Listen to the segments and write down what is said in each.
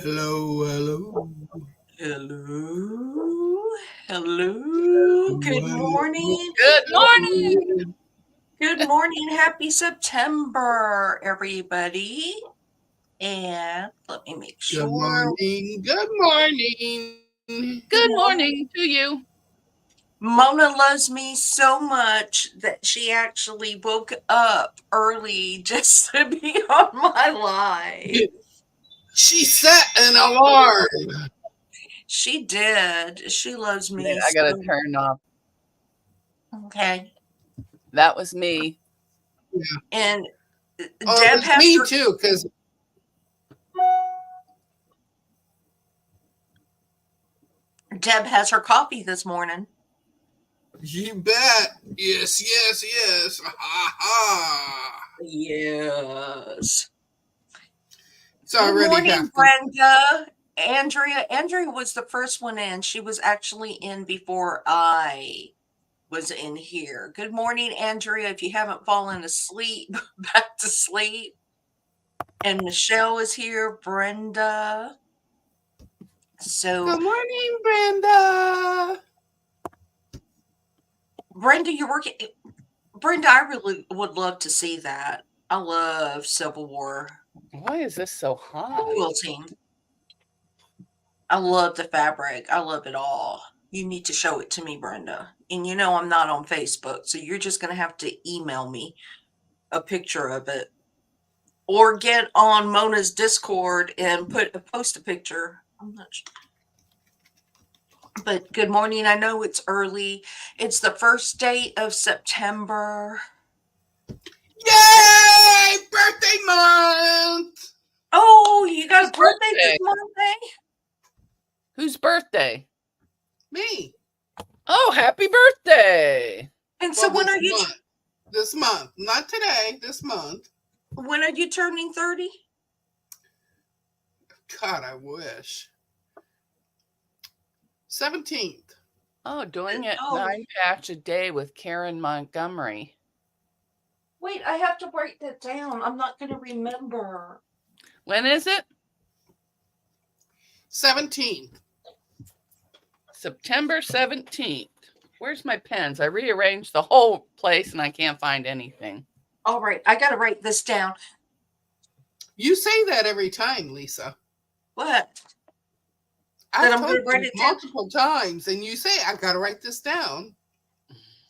Hello, hello, Hello. Hello. Good hello, morning. Good morning. hello. Good morning. Happy September, everybody. And let me make Good sure. morning, good morning. Good Good morning. morning to you. Mona loves me so much that she actually woke up early just to be on my live. She set an alarm. She did. She loves Wait, me I gotta so. turn off. Okay. That was me. Yeah. And Oh, it Deb was has me her too, because Deb has her coffee this morning. you bet. Yes, yes, yes. Ha ha. Yes. It's Good already morning, happened. Brenda. Andrea was the first one in. She was actually in before I was in here. Good morning, Andrea. If you haven't fallen asleep, back to sleep. And Michelle is here, Brenda. So, Good morning, Brenda. Brenda, you're working. Brenda, I really would love to see that. I love Civil War Why is this so hot? quilting. I love the fabric. I love it all. You need to show it to me, Brenda. And you know I'm not on Facebook, so you're just going to have to email me a picture of it or get on Mona's Discord and post a picture. I'm not sure. But good morning. I know it's early. It's the first day of September. Yay! Birthday month. Oh, you got Whose a birthday this birthday? Monday? Whose birthday? Me. Oh, happy birthday. And so Well, when this are you month. This month. Not today, this month. when are you turning 30? God, I wish. 17th. Oh, doing it Oh, 9 patch a day with Karen Montgomery. wait, I have to write that down. I'm not going to remember. When is it? 17th. September 17th. Where's my pens? I rearranged the whole place and I can't find anything. All right, I got to write this down. You say that every time, Lisa. What? That I've I'm going told to write you it down? multiple times, and you say, I gotta write this down.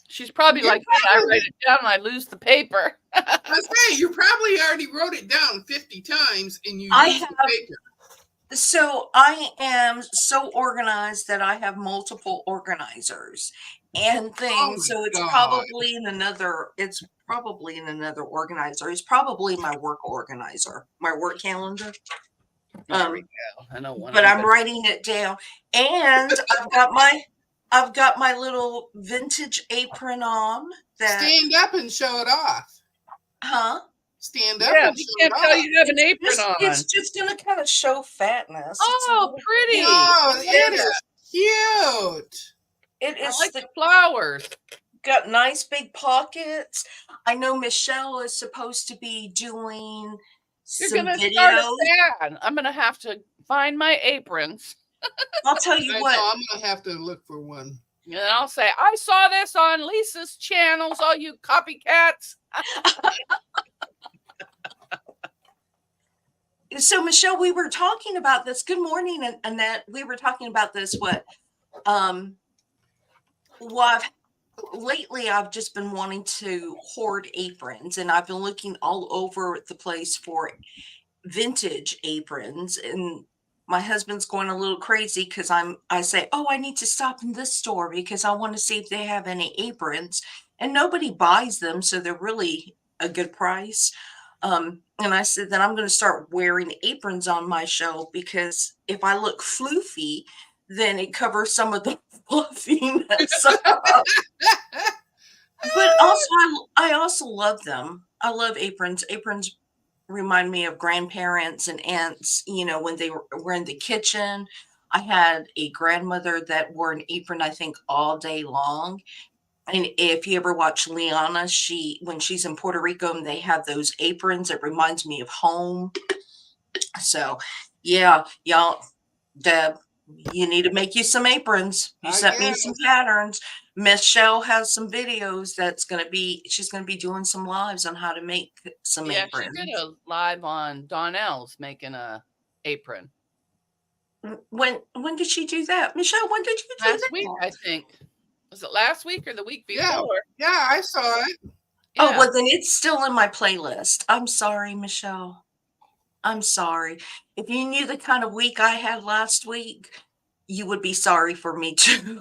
She's probably You're like me. I probably, write it down and I lose the paper. I say, you probably already wrote it down 50 times and you I use the have, paper. so I am so organized that I have multiple organizers and Oh things. my So God. it's probably in another organizer. It's probably my work organizer, my work calendar. There we Um, go. I know one but I'm I'm gonna. writing it down. And I've got my little vintage apron on that, Stand up and show it off. huh? Stand up Yeah, and we show it can't tell off. you have an apron It's on. just gonna kind of show fatness. It's a Oh, little pretty. Oh, I like it that. is cute. it I is like the flowers. got nice big pockets. I know Michelle is supposed to be doing You're some gonna start a videos. fan. I'm gonna have to find my aprons. I'll tell you I what, know, I'm gonna have to look for one. And I'll say, I saw this on Lisa's channels, all you copycats. so Michelle, we were talking about this. Good morning, Annette. We were talking about this. Um, well, lately I've just been wanting to hoard aprons, and I've been looking all over the place for vintage aprons. And my husband's going a little crazy because I say, oh, I need to stop in this store because I want to see if they have any aprons, and nobody buys them, so they're really a good price. And I said that I'm going to start wearing aprons on my shelf because if I look floofy, then it covers some of the fluffiness. But also, I also love them. I love aprons. Aprons remind me of grandparents and aunts, when they were in the kitchen. I had a grandmother that wore an apron, I think, all day long. And if you ever watch Liana, when she's in Puerto Rico and they have those aprons, it reminds me of home. So, Yeah, y'all, Deb, you need to make you some aprons. You I sent me guess. some patterns. Miss Shell has some videos she's gonna be doing some lives on how to make some Yeah, she aprons. did a live on Donnell's making a apron When did she do that? Michelle, when did you do last week, I that? think. Was it last week or the week Yeah, before? yeah, I saw it. Oh, Yeah. well, then it's still in my playlist. I'm sorry, Michelle. I'm sorry. If you knew the kind of week I had last week, you would be sorry for me too.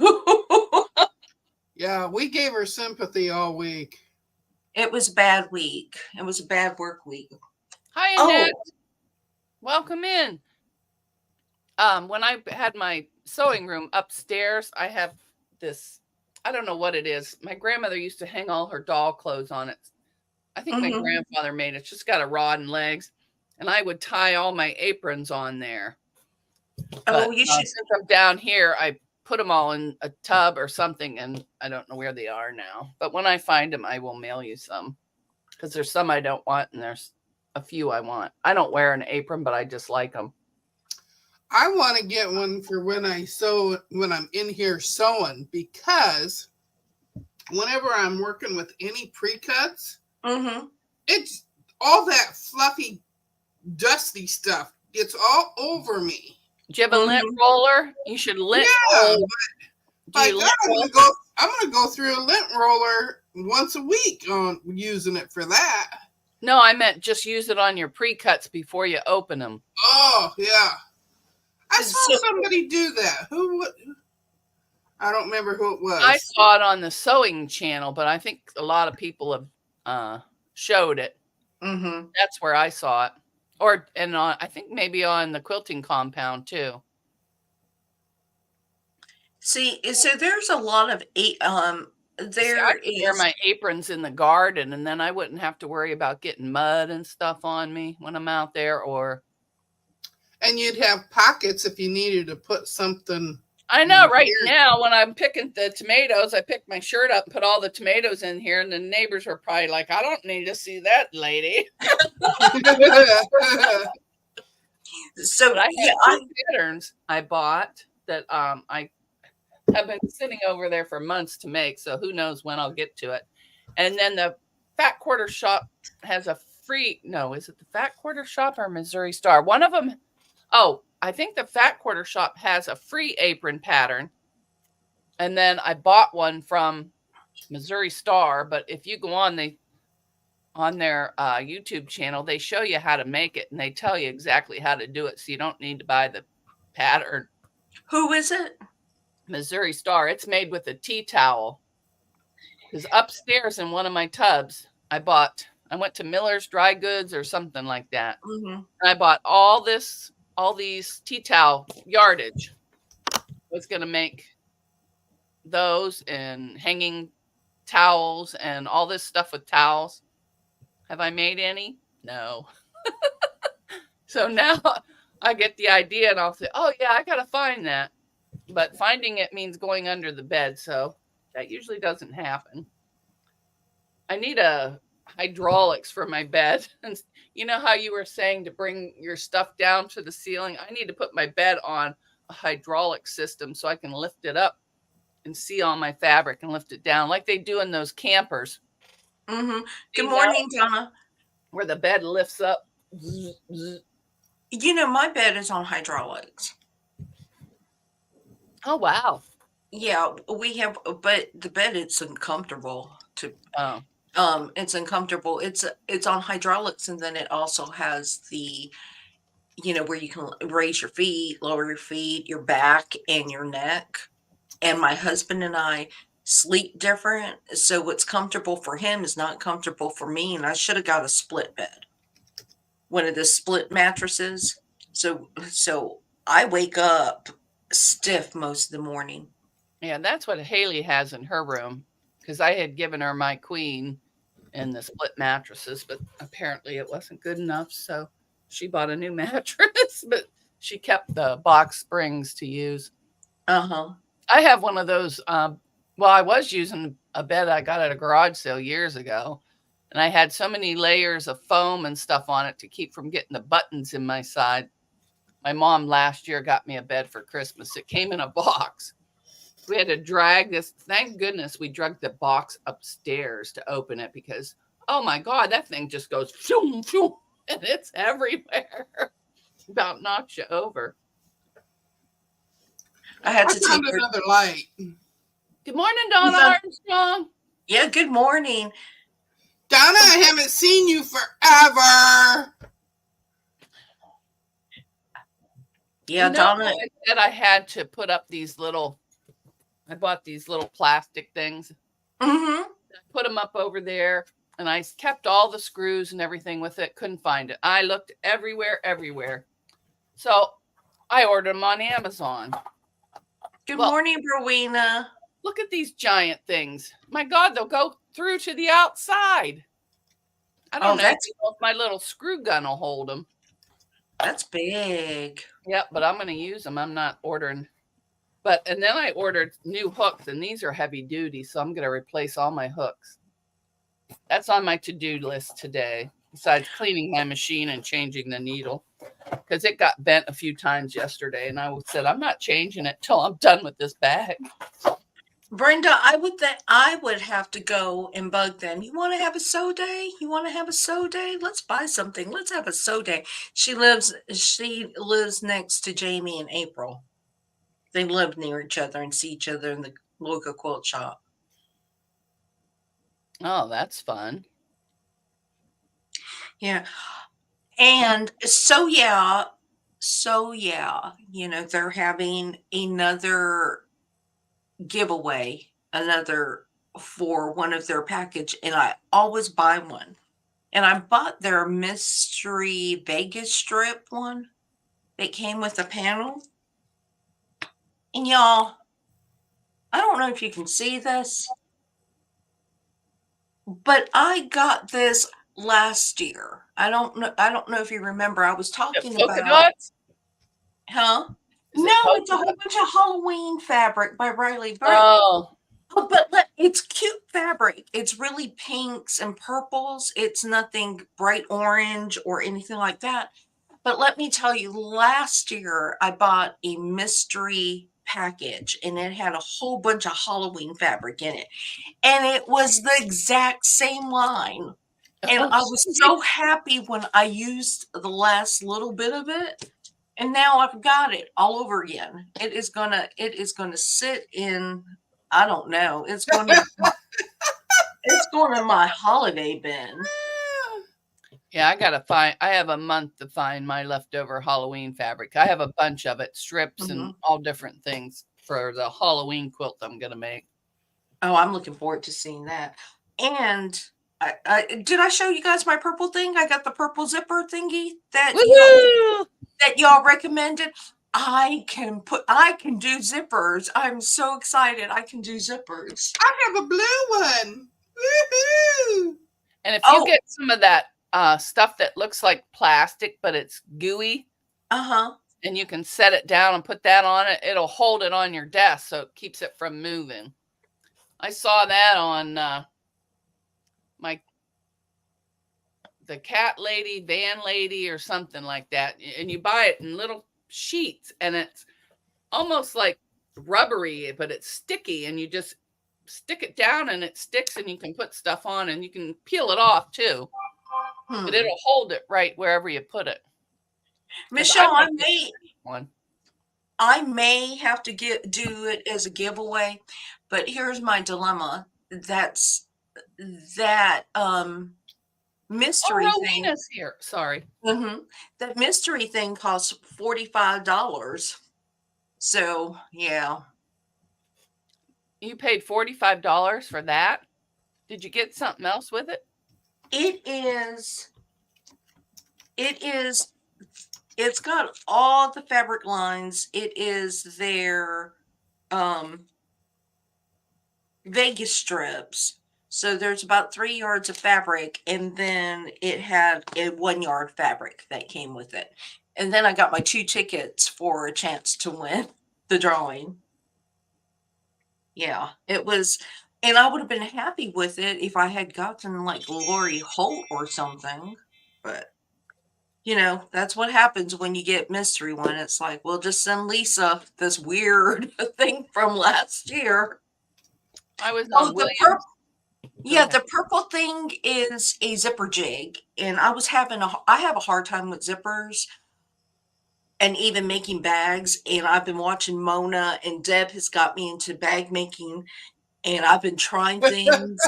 Yeah, we gave her sympathy all week. It was a bad week. It was a bad work week. Hi, Annette. Oh, Welcome in. When I had my sewing room upstairs, I have this, I don't know what it is. My grandmother used to hang all her doll clothes on it. I think my mhm. grandfather made it. It's just got a rod and legs. And I would tie all my aprons on there. But Oh, you should. since I'm down here, I put them all in a tub or something, and I don't know where they are now. But when I find them, I will mail you some, because there's some I don't want, and there's a few I want. I don't wear an apron, but I just like them. I want to get one for when I'm in here sewing, because whenever I'm working with any pre-cuts, Mhm. it's all that fluffy, dusty stuff. It's all over me. Do you have a lint Mhm. roller? You should lint Yeah, roll. Do by you God, lint I'm roll? gonna go through a lint roller once a week on using it for that. No, I meant just use it on your pre-cuts before you open them. Oh yeah, I saw So, somebody do that. Who would? I don't remember who it I was. saw it on the sewing channel, but I think a lot of people have showed it. mhm. That's where I saw it. And on, I think maybe on the quilting compound too. See, so there's a lot of See, I there could wear is. my aprons in the garden, and then I wouldn't have to worry about getting mud and stuff on me when I'm out there. Or And you'd have pockets if you needed to put something. I know right Here. now when I'm picking the tomatoes, I pick my shirt up and put all the tomatoes in here, and the neighbors are probably like, "I don't need to see that, lady." So But I yeah, have two patterns I bought that I have been sitting over there for months to make, so who knows when I'll get to it. And then the Fat Quarter Shop has a free, no, is it the Fat Quarter Shop or Missouri Star? One of them, oh, I think the Fat Quarter Shop has a free apron pattern. And then I bought one from Missouri Star, but if you go on their YouTube channel, they show you how to make it and they tell you exactly how to do it, so you don't need to buy the pattern. who is it? Missouri Star. It's made with a tea towel. Because upstairs in one of my tubs, I went to Miller's Dry Goods or something like that. Mhm. And I bought all these tea towel yardage. I was going to make those and hanging towels and all this stuff with towels. Have I made any? No. So now I get the idea and I'll say, oh, yeah, I got to find that. But finding it means going under the bed. So that usually doesn't happen. I need a hydraulics for my bed. And you know how you were saying to bring your stuff down to the ceiling? I need to put my bed on a hydraulic system so I can lift it up and see all my fabric and lift it down like they do in those campers. Mhm. Good See now morning, Donna. where the bed lifts up. Zzz, zzz. You know, my bed is on hydraulics. Oh, wow. Yeah, we have, but the bed it's uncomfortable to. Oh, It's uncomfortable. It's on hydraulics, and then it also has the, where you can raise your feet, lower your feet, your back, and your neck. And my husband and I sleep different, so what's comfortable for him is not comfortable for me, and I should have got a split bed, one of the split mattresses. So I wake up stiff most of the morning. yeah, that's what Haley has in her room because I had given her my queen and the split mattresses, but apparently it wasn't good enough. So she bought a new mattress, but she kept the box springs to use. Uh-huh. I have one of those. Well, I was using a bed I got at a garage sale years ago, and I had so many layers of foam and stuff on it to keep from getting the buttons in my My mom last year got me a bed for Christmas. It came in a box. We had to drag this. Thank goodness we dragged the box upstairs to open it because, oh my God, that thing just goes shoom, shoom, and it's everywhere. About knocks you over. I had I to found take her. another light. Good morning, You Donna found- Armstrong. Yeah, good morning. Donna, I haven't seen you forever. Yeah, You know, Donna. I said I had to put up these little, I bought these little plastic things. Mm-hmm. I put them up over there and I kept all the screws and everything with it. Couldn't find it. I looked everywhere. So I ordered them on Amazon. Good Well, morning, Rowena. look at these giant things. My God, they'll go through to the outside. I don't know if my little screw gun will hold them. That's big. Yep, but I'm going to use them. I'm not ordering. And then I ordered new hooks, and these are heavy duty, so I'm going to replace all my hooks. That's on my to-do list today, besides cleaning my machine and changing the needle, because it got bent a few times yesterday, and I said, I'm not changing it till I'm done with this bag. Brenda, I would have to go and bug them. You want to have a sew day? You want to have a sew day? Let's buy something. Let's have a sew day. She lives next to Jamie and April. They live near each other and see each other in the local quilt shop. Oh, that's fun. Yeah. And so yeah, they're having another giveaway, for one of their package, and I always buy one. And I bought their mystery Vegas strip one that came with a panel. And y'all, I don't know if you can see this, but I got this last year. I don't know if you remember. I was talking Polka about, dots? huh? Is it No, polka it's a whole dots? bunch of Halloween fabric by Riley. Oh, Oh, but it's cute fabric. It's really pinks and purples. It's nothing bright orange or anything like that. But let me tell you, last year I bought a mystery package and it had a whole bunch of Halloween fabric in it. And it was the exact same line. And I was so happy when I used the last little bit of it. And now I've got it all over again. It is gonna sit in, I don't know. It's going in my holiday bin. yeah, I have a month to find my leftover Halloween fabric. I have a bunch of it, strips and all different things for the Halloween quilt I'm going to make. Oh, I'm looking forward to seeing that. And did I show you guys my purple thing? I got the purple zipper thingy that y'all recommended. I can do zippers. I'm so excited. I can do zippers. I have a blue one. Woohoo! And if you get some of that stuff that looks like plastic, but it's gooey, and you can set it down and put that on it, it'll hold it on your desk so it keeps it from moving. I saw that on the cat lady, van lady, or something like that. And you buy it in little sheets, and it's almost like rubbery, but it's sticky, and you just stick it down and it sticks, and you can put stuff on, and you can peel it off too. But it'll hold it right wherever you put it. Michelle, I may have to do it as a giveaway, but here's my dilemma. That's that mystery thing. Rowena's here. Sorry. That mystery thing costs $45. So yeah. You paid $45 for that? Did you get something else with it? It's got all the fabric lines. It is their Vegas strips. So there's about 3 yards of fabric, and then it had a 1 yard fabric that came with it. And then I got my 2 tickets for a chance to win the drawing. Yeah, it was, and I would have been happy with it if I had gotten like Lori Holt or something, but that's what happens when you get mystery one. It's like, we'll just send Lisa this weird thing from last year. I was Oh, on the Williams. yeah, ahead. the purple thing is a zipper jig, and I have a hard time with zippers and even making bags. And I've been watching Mona, and Deb has got me into bag making, and I've been trying things.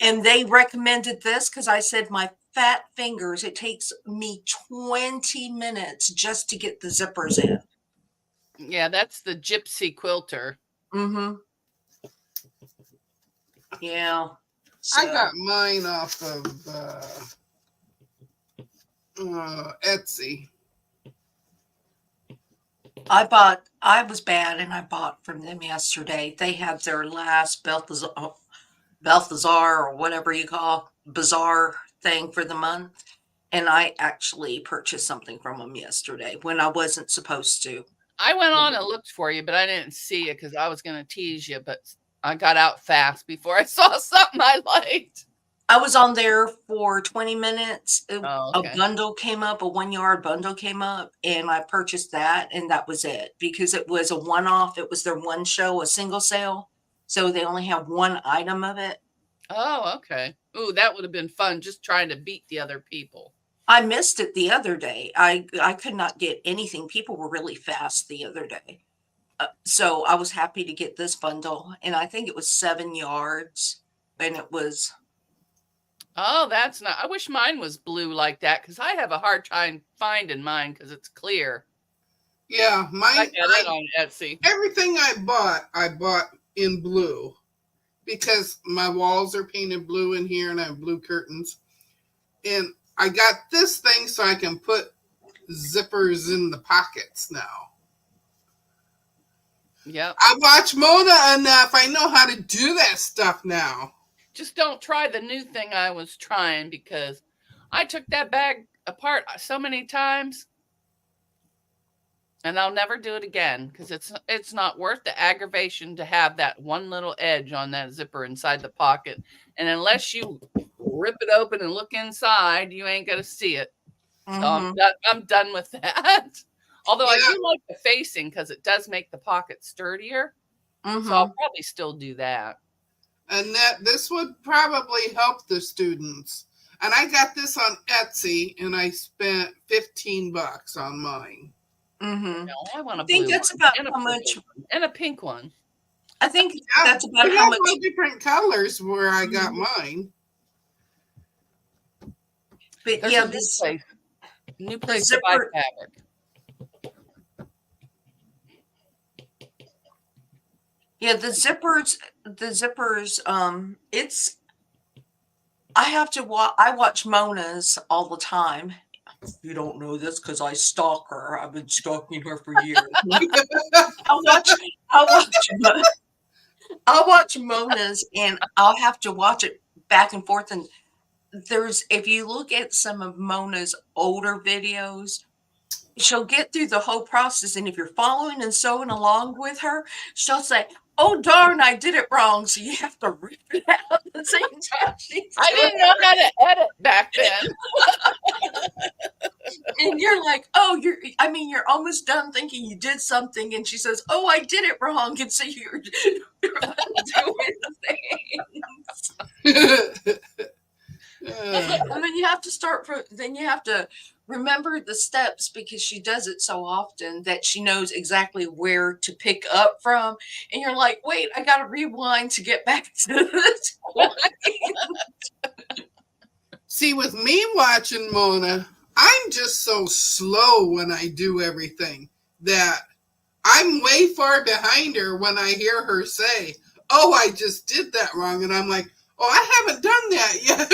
And they recommended this because I said my fat fingers, it takes me 20 minutes just to get the zippers in. Yeah, that's the gypsy quilter. Mm-hmm. Yeah. I So got mine off of Etsy. I was bad and I bought from them yesterday. They had their last Balthazar or whatever you call bazaar thing for the month. And I actually purchased something from them yesterday when I wasn't supposed to. I went on and looked for you, but I didn't see it because I was going to tease you, but I got out fast before I saw something I liked. I was on there for 20 minutes. Oh, A okay. bundle came up, a 1 yard bundle came up, and I purchased that, and that was it because it was a one off. It was their one show, a single sale. So they only have one item of it. Oh, okay. Ooh, that would have been fun just trying to beat the other people. I missed it the other day. I could not get anything. People were really fast the other day. So I was happy to get this bundle, and I think it was 7 yards, and it was. Oh, that's not. I wish mine was blue like that because I have a hard time finding mine because it's clear. Yeah, I got it on Etsy. Everything I bought in blue because my walls are painted blue in here and I have blue curtains. And I got this thing so I can put zippers in the pockets now. Yep. I watch Mona enough. I know how to do that stuff now. Just don't try the new thing I was trying because I took that bag apart so many times and I'll never do it again because it's not worth the aggravation to have that one little edge on that zipper inside the pocket. And unless you rip it open and look inside, you ain't gonna see it. So I'm done with that. Although I do like the facing because it does make the pocket sturdier. So I'll probably still do that. And this would probably help the students. And I got this on Etsy and I spent $15 on mine. No, I want a I think blue that's one about and a how purple much. one and a pink one. I think that's about They how have much. all different colors where I got mine. But There's yeah, a new place to buy zipper. fabric. Yeah, the zippers. It's. I watch Mona's all the time. You don't know this because I stalk her. I've been stalking her for years. I'll watch Mona's, and I'll have to watch it back and forth. And if you look at some of Mona's older videos, she'll get through the whole process, and if you're following and sewing along with her, she'll say, "Oh darn, I did it wrong." So you have to rip it out at the same time. I didn't know how to edit back then. And you're like, "Oh, you're almost done thinking you did something," and she says, "Oh, I did it wrong," and so you're doing things. And then you have to then you have to remember the steps because she does it so often that she knows exactly where to pick up from. And you're like, wait, I got to rewind to get back to this point. See, with me watching Mona, I'm just so slow when I do everything that I'm way far behind her when I hear her say, "Oh, I just did that wrong." And I'm like, "Oh, I haven't done that yet."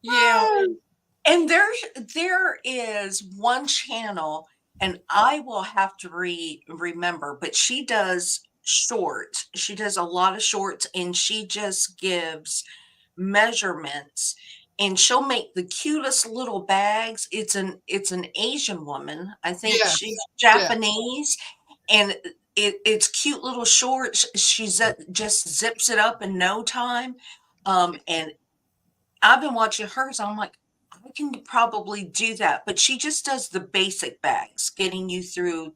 Yeah. And there is one channel, and I will have to remember, but she does shorts. She does a lot of shorts, and she just gives measurements, and she'll make the cutest little bags. It's an Asian woman. I think Yes. she's Japanese, and it's cute little shorts. She just zips it up in no time, and I've been watching hers. I'm like, I can probably do that, but she just does the basic bags, getting you through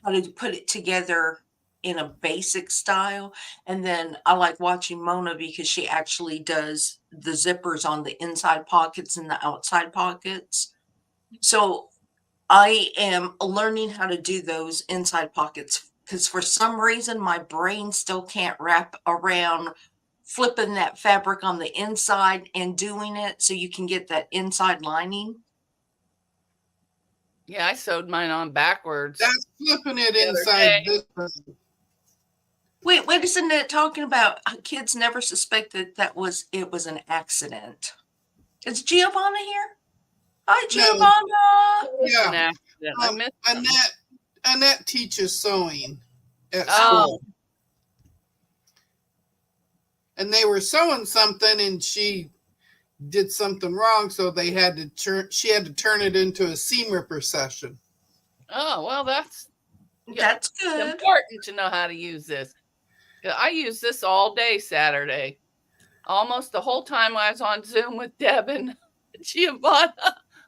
how to put it together in a basic style. And then I like watching Mona because she actually does the zippers on the inside pockets and the outside pockets. So I am learning how to do those inside pockets because for some reason my brain still can't wrap around flipping that fabric on the inside and doing it so you can get that inside lining. Yeah, I sewed mine on backwards That's flipping it the other inside day. this way. Wait, isn't it talking about kids never suspected that it was an accident? Is Giovanna here? Hi, No, Giovanna. It's an yeah. accident. I missed them. Annette teaches sewing at Oh, school. And they were sewing something and she did something wrong, so she had to turn it into a seam ripper session. oh, well, that's That's good. important to know how to use this. I used this all day Saturday, almost the whole time I was on Zoom with Deb and Giovanna.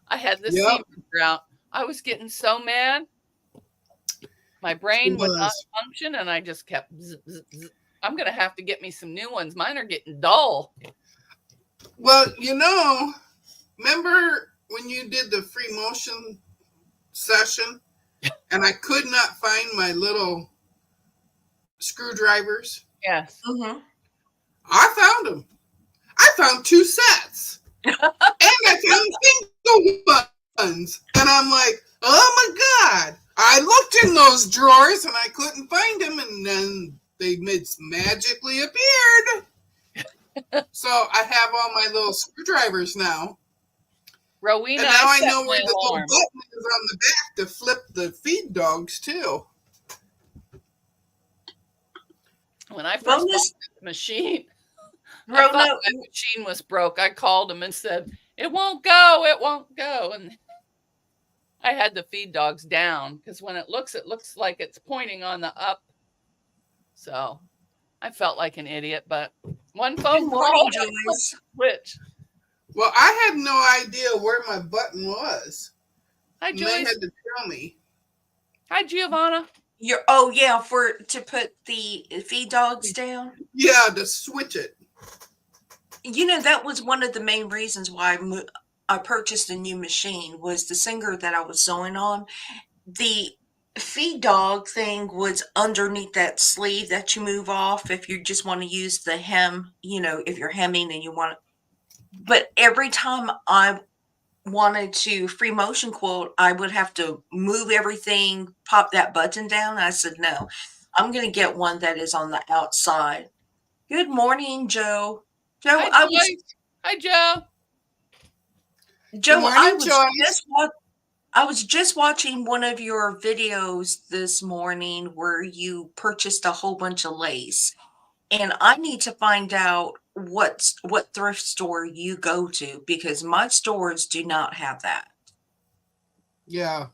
I had the Yep, seam ripper out. I was getting so mad. My it brain would not was. function, and I just kept. I'm gonna have to get me some new ones. Mine are getting dull. Well, remember when you did the free motion session and I could not find my little screwdrivers? Yes. Mm-hmm. I found them. I found 2 sets. And I found single ones. And I'm like, oh my God. I looked in those drawers and I couldn't find them. And then they magically appeared. So I have all my little screwdrivers now. Rowena, And now I set know my where the little alarm. button is on the back to flip the feed dogs too. When I first bought Rona, this machine, I thought Rona, my machine was broke. I called them and said, "It won't go. It won't go." And I had the feed dogs down because when it looks like it's pointing on the up. So I felt like an idiot, but one good phone call, morning, I flipped Joyce. the switch. Well, I had no idea where my button was. Hi, And they Joyce. had to tell me. Hi, Giovanna. Oh yeah, to put the feed dogs down. Yeah, to switch it. That was one of the main reasons why I purchased a new machine was the singer that I was sewing on. The feed dog thing was underneath that sleeve that you move off if you just want to use the hem, if you're hemming and you want. But every time I wanted to free motion quote, I would have to move everything, pop that button down. And I said, no, I'm going to get one that is on the outside. Good morning, Joe. Joe, Hi, Joyce. Hi, Joe. Good morning, Joyce. I was just watching one of your videos this morning where you purchased a whole bunch of lace. And I need to find out what thrift store you go to because my stores do not have that. Yeah.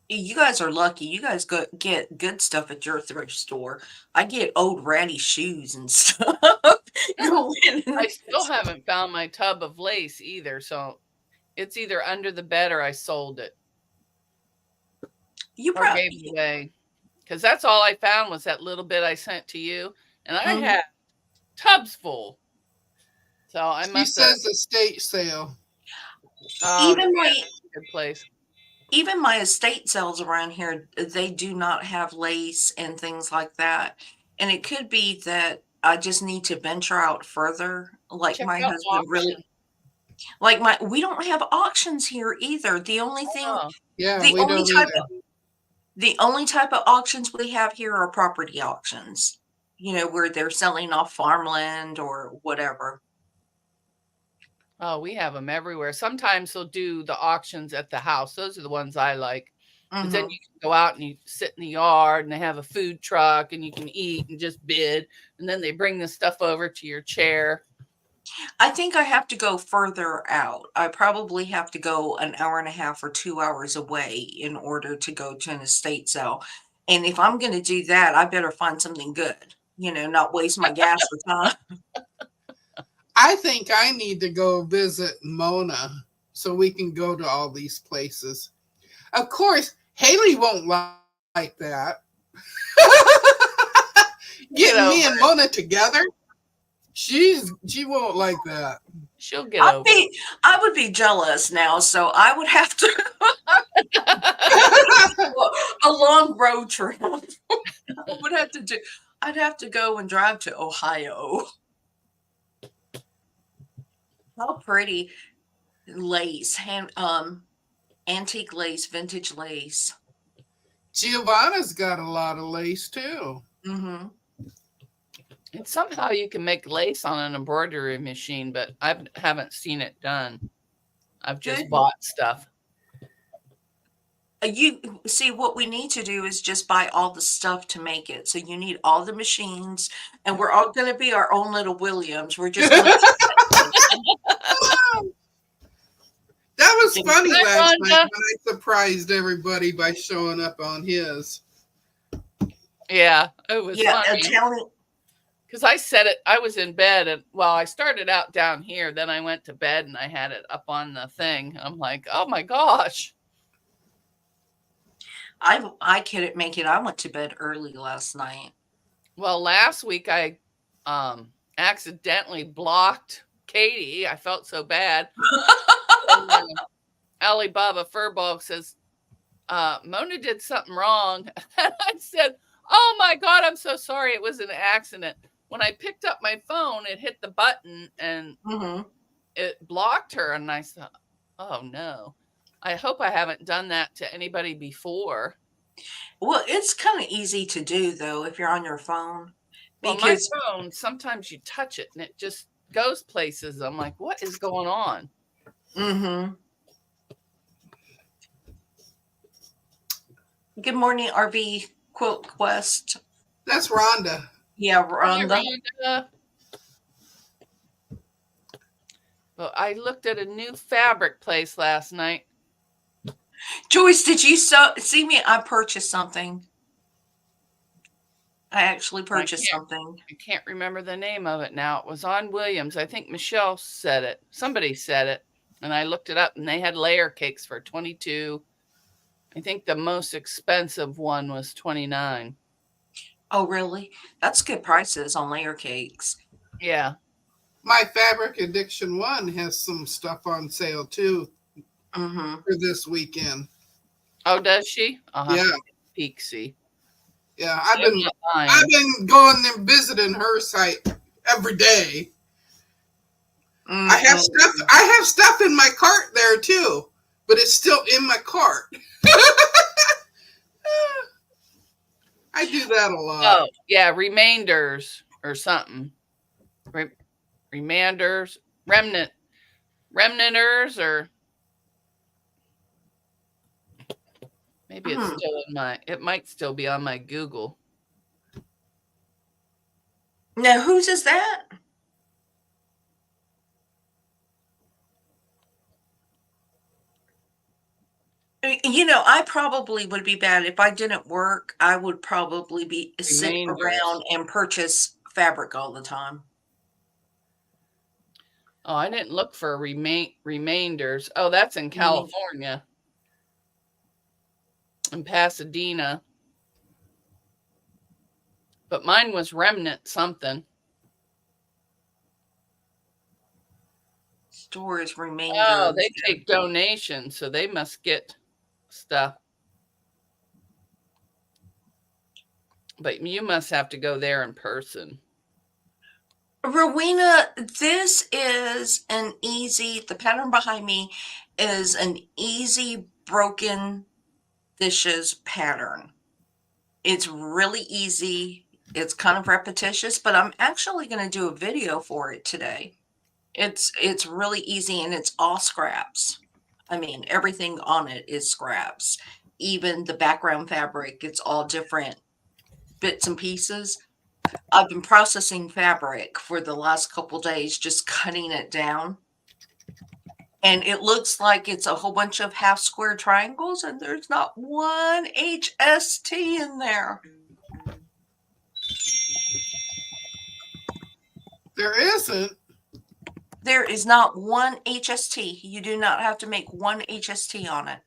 You guys are lucky. You guys get good stuff at your thrift store. I get old ratty shoes and stuff. I still haven't found my tub of lace either, so it's either under the bed or I sold it. You Or probably gave it away. Because that's all I found was that little bit I sent to you. And I had tubs full. So I She must have. says estate sale. even my Good place. even my estate sales around here, they do not have lace and things like that. And it could be that I just need to venture out further. Like Check my out husband really auction. we don't have auctions here either. The only thing Oh, Yeah, the we only don't type either. the only type of auctions we have here are property auctions. Where they're selling off farmland or whatever. oh, we have them everywhere. Sometimes they'll do the auctions at the house. Those are the ones I like. Because then you can go out and you sit in the yard and they have a food truck and you can eat and just bid. And then they bring the stuff over to your chair. I think I have to go further out. I probably have to go an hour and a half or 2 hours away in order to go to an estate sale. And if I'm going to do that, I better find something good. not waste my gas or time. I think I need to go visit Mona so we can go to all these places. Of course, Haley won't like that. Get Getting me over and it. Mona together, she won't like that. She'll get over it. I would be jealous now, so I would have to a long road trip. I'd have to go and drive to Ohio. How pretty lace, antique lace, vintage lace. Giovanna's got a lot of lace too. Mm-hmm. And somehow you can make lace on an embroidery machine, but I haven't seen it done. I've just bought stuff. You see, what we need to do is just buy all the stuff to make it. So you need all the machines, and we're all going to be our own little Williams. We're just going to. That was funny Hi, last Rhonda. night when I surprised everybody by showing up on his. Yeah, it was Yeah, funny. Because I said it, I was in bed, and I started out down here. Then I went to bed and I had it up on the thing. I'm like, oh my gosh. I couldn't make it. I went to bed early last night. Well, last week I accidentally blocked Katie. I felt so bad. And, Alibaba Furball says, Mona did something wrong. And I said, oh my God, I'm so sorry. It was an accident. When I picked up my phone, it hit the button and it blocked her. And I thought, oh no, I hope I haven't done that to anybody before. Well, it's kind of easy to do, though, if you're on your phone. Well, my phone, sometimes you touch it and it just goes places. I'm like, what is going on? Mm-hmm. Good morning, RV Quilt Quest. That's Rhonda. Yeah, Rhonda. Well, I looked at a new fabric place last night. Joyce, did you see me? I purchased something. I actually purchased something. I can't remember the name of it now. It was on Williams. I think Michelle said it. Somebody said it. And I looked it up and they had layer cakes for $22. I think the most expensive one was $29. Oh, really? That's good prices on layer cakes. Yeah. My Fabric Addiction 1 has some stuff on sale too for this weekend. Oh, does she? Yeah. Peek, see. Yeah, I've been going and visiting her site every day. I have stuff in my cart there too, but it's still in my cart. I do that a lot. Oh, yeah, remainders or something. Remanders, remnanters, or maybe it's still it might still be on my Google. Now, whose is that? I probably would be bad if I didn't work. I would probably be sitting around and purchase fabric all the time. Oh, I didn't look for remainders. Oh, that's in California. In Pasadena. But mine was remnant something. Stores remainders. Oh, they take donations, so they must get stuff. But you must have to go there in person. Rowena, this is the pattern behind me is an easy broken dishes pattern. It's really easy. It's kind of repetitious, but I'm actually going to do a video for it today. It's really easy and it's all scraps. I mean, everything on it is scraps. Even the background fabric, it's all different bits and pieces. I've been processing fabric for the last couple days, just cutting it down. And it looks like it's a whole bunch of half square triangles, and there's not one HST in there. There isn't. There is not one HST. You do not have to make one HST on it.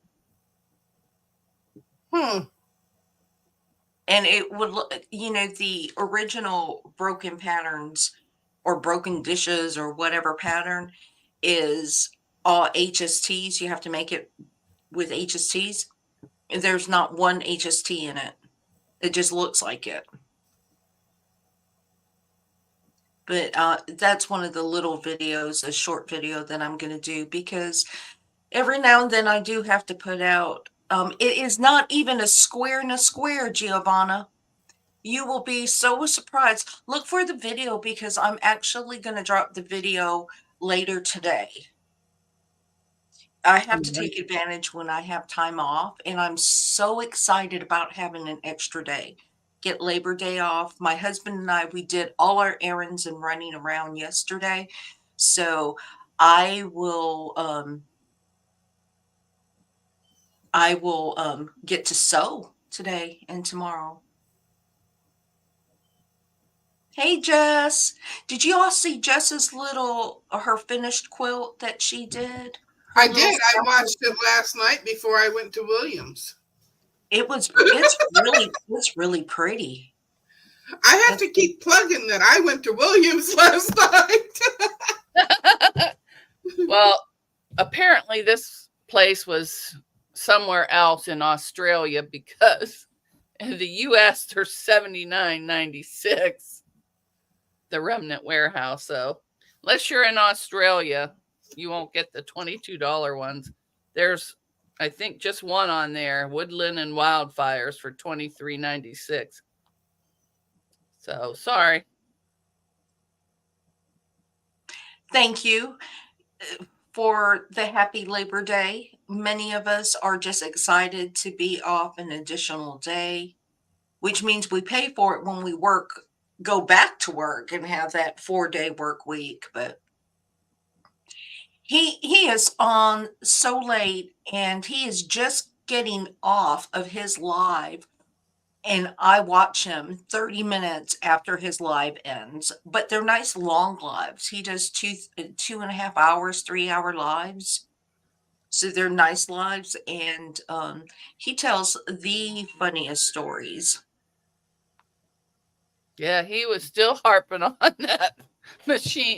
And it would look, the original broken patterns or broken dishes or whatever pattern is all HSTs. You have to make it with HSTs. There's not one HST in it. It just looks like it. But that's one of the little videos, a short video that I'm going to do, because every now and then I do have to put out. It is not even a square in a square, Giovanna. You will be so surprised. Look for the video because I'm actually going to drop the video later today. I have to take advantage when I have time off, and I'm so excited about having an extra day. Get Labor Day off. My husband and I, we did all our errands and running around yesterday. So I will get to sew today and tomorrow. Hey, Jess. Did you all see Jess's her finished quilt that she did? I did. I watched it last night before I went to Williams. It's really pretty. I have to keep plugging that I went to Williams last night. Well, apparently this place was somewhere else in Australia because in the US they're $79.96, the remnant warehouse. So unless you're in Australia, you won't get the $22 ones. There's, I think, just one on there, Woodland and Wildfires, for $23.96. So sorry. Thank you for the happy Labor Day. Many of us are just excited to be off an additional day, which means we pay for it when we go back to work and have that 4-day work week. But he is on so late, and he is just getting off of his live, and I watch him 30 minutes after his live ends. But they're nice long lives. He does 2.5 hours, 3-hour lives. So they're nice lives, and he tells the funniest stories. Yeah, he was still harping on that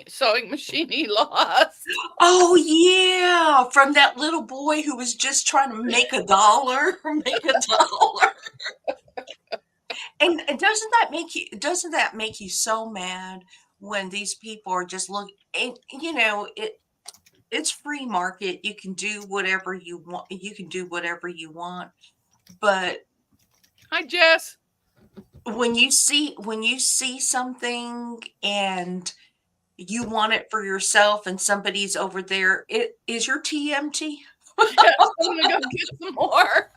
sewing machine he lost. Oh yeah, from that little boy who was just trying to make $1, make $1. And doesn't that make you so mad when these people are just it's free market. You can do whatever you want. But Hi, Jess. when you see something and you want it for yourself and somebody's over there, it is your TMT. Yes, I'm gonna go get some more.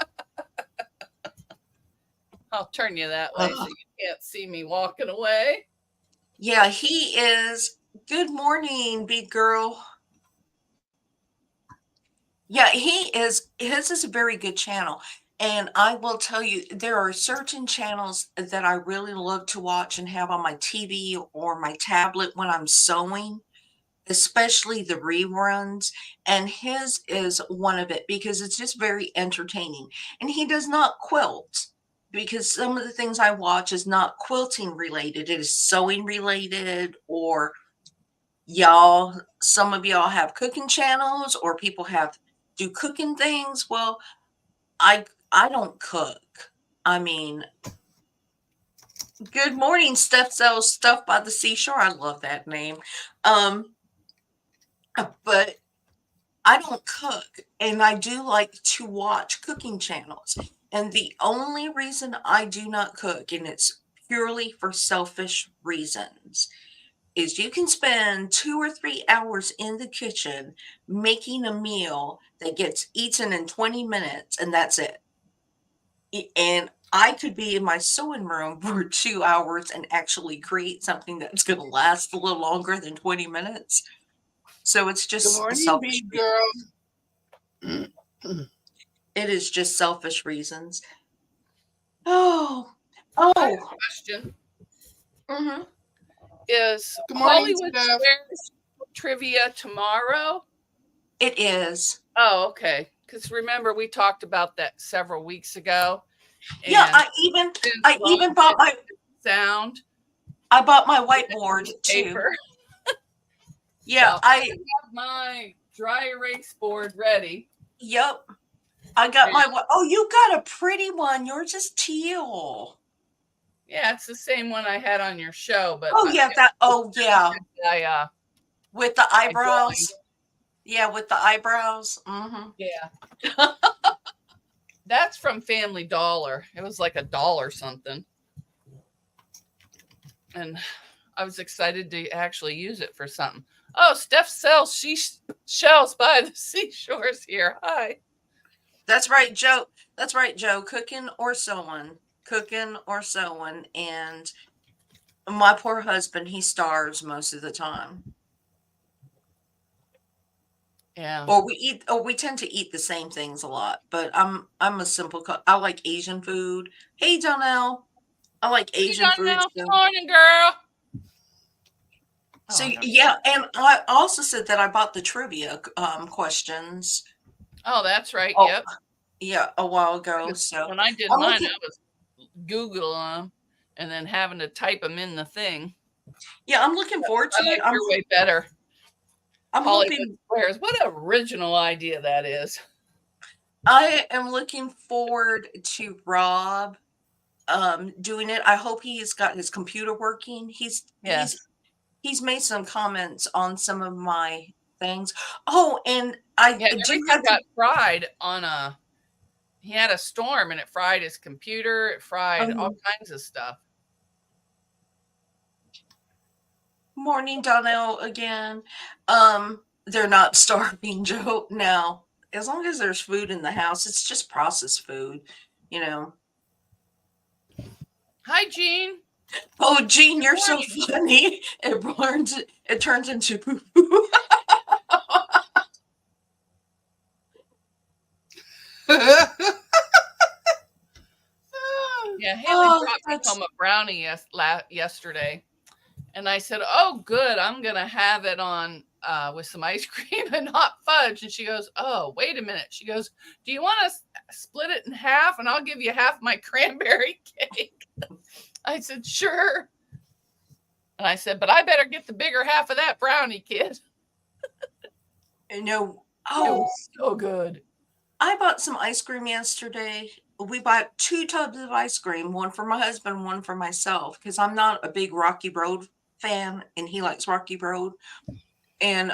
I'll turn you that way so you can't see me walking away. Yeah, he is. Good morning, big girl. Yeah, he is. His is a very good channel. And I will tell you, there are certain channels that I really love to watch and have on my TV or my tablet when I'm sewing, especially the reruns. And his is one of it because it's just very entertaining. And he does not quilt, because some of the things I watch is not quilting related. It is sewing related, or some of y'all have cooking channels, or people do cooking things. Well, I don't cook. I mean, good morning, Steph sells stuff by the seashore. I love that name. But I don't cook, and I do like to watch cooking channels. And the only reason I do not cook, and it's purely for selfish reasons, is you can spend 2 or 3 hours in the kitchen making a meal that gets eaten in 20 minutes, and that's it. And I could be in my sewing room for 2 hours and actually create something that's going to last a little longer than 20 minutes. So it's just Good morning, selfish. big girl. It is just selfish reasons. I have a question. Mm-hmm. is Good morning, Hollywood Steph. Squares trivia tomorrow? It is. Oh, okay. Because remember, we talked about that several weeks ago. Yeah, And I even bought my sound. I bought my whiteboard too. Paper. Yeah, So I have my dry erase board ready. Yep. I got my oh, you got a pretty one. Yours is teal. Yeah, it's the same one I had on your show, but yeah. With the eyebrows. Yeah, with the eyebrows. Mm-hmm. Yeah. That's from Family Dollar. It was like $1 something. And I was excited to actually use it for something. Oh, Steph sells shells by the seashores here. Hi. That's right, Joe. That's right, Joe. Cooking or sewing. And my poor husband, he starves most of the time. Yeah. Or we tend to eat the same things a lot, but I'm a simple cook. I like Asian food. Hey, Donnell. I like Asian food. Good morning, girl. So yeah, and I also said that I bought the trivia questions. Oh, that's right. Oh, yep. Yeah, a while ago. So when I did mine, I was Googling them and then having to type them in the thing. Yeah, I'm looking forward to it. You're way better. I'm Hollywood Squares. What an original idea that is. I am looking forward to Rob doing it. I hope he's got his computer working. He's made some comments on some of my things. Oh, and everything got fried on he had a storm and it fried his computer, it fried all kinds of stuff. Morning, Donnell again. They're not starving, Joe. Now, as long as there's food in the house, it's just processed food, you know. Hi, Jean. Oh, Jean, you're so funny. It turns into poo-poo. Yeah, Haley brought me home a brownie yesterday. And I said, oh, good. I'm going to have it on with some ice cream and hot fudge. And she goes, oh, wait a minute. She goes, do you want to split it in half? And I'll give you half my cranberry cake. I said, sure. And I said, but I better get the bigger half of that brownie, kid. No. Oh, it was so good. I bought some ice cream yesterday. We bought 2 tubs of ice cream, one for my husband, one for myself, because I'm not a big Rocky Road fan and he likes Rocky Road. And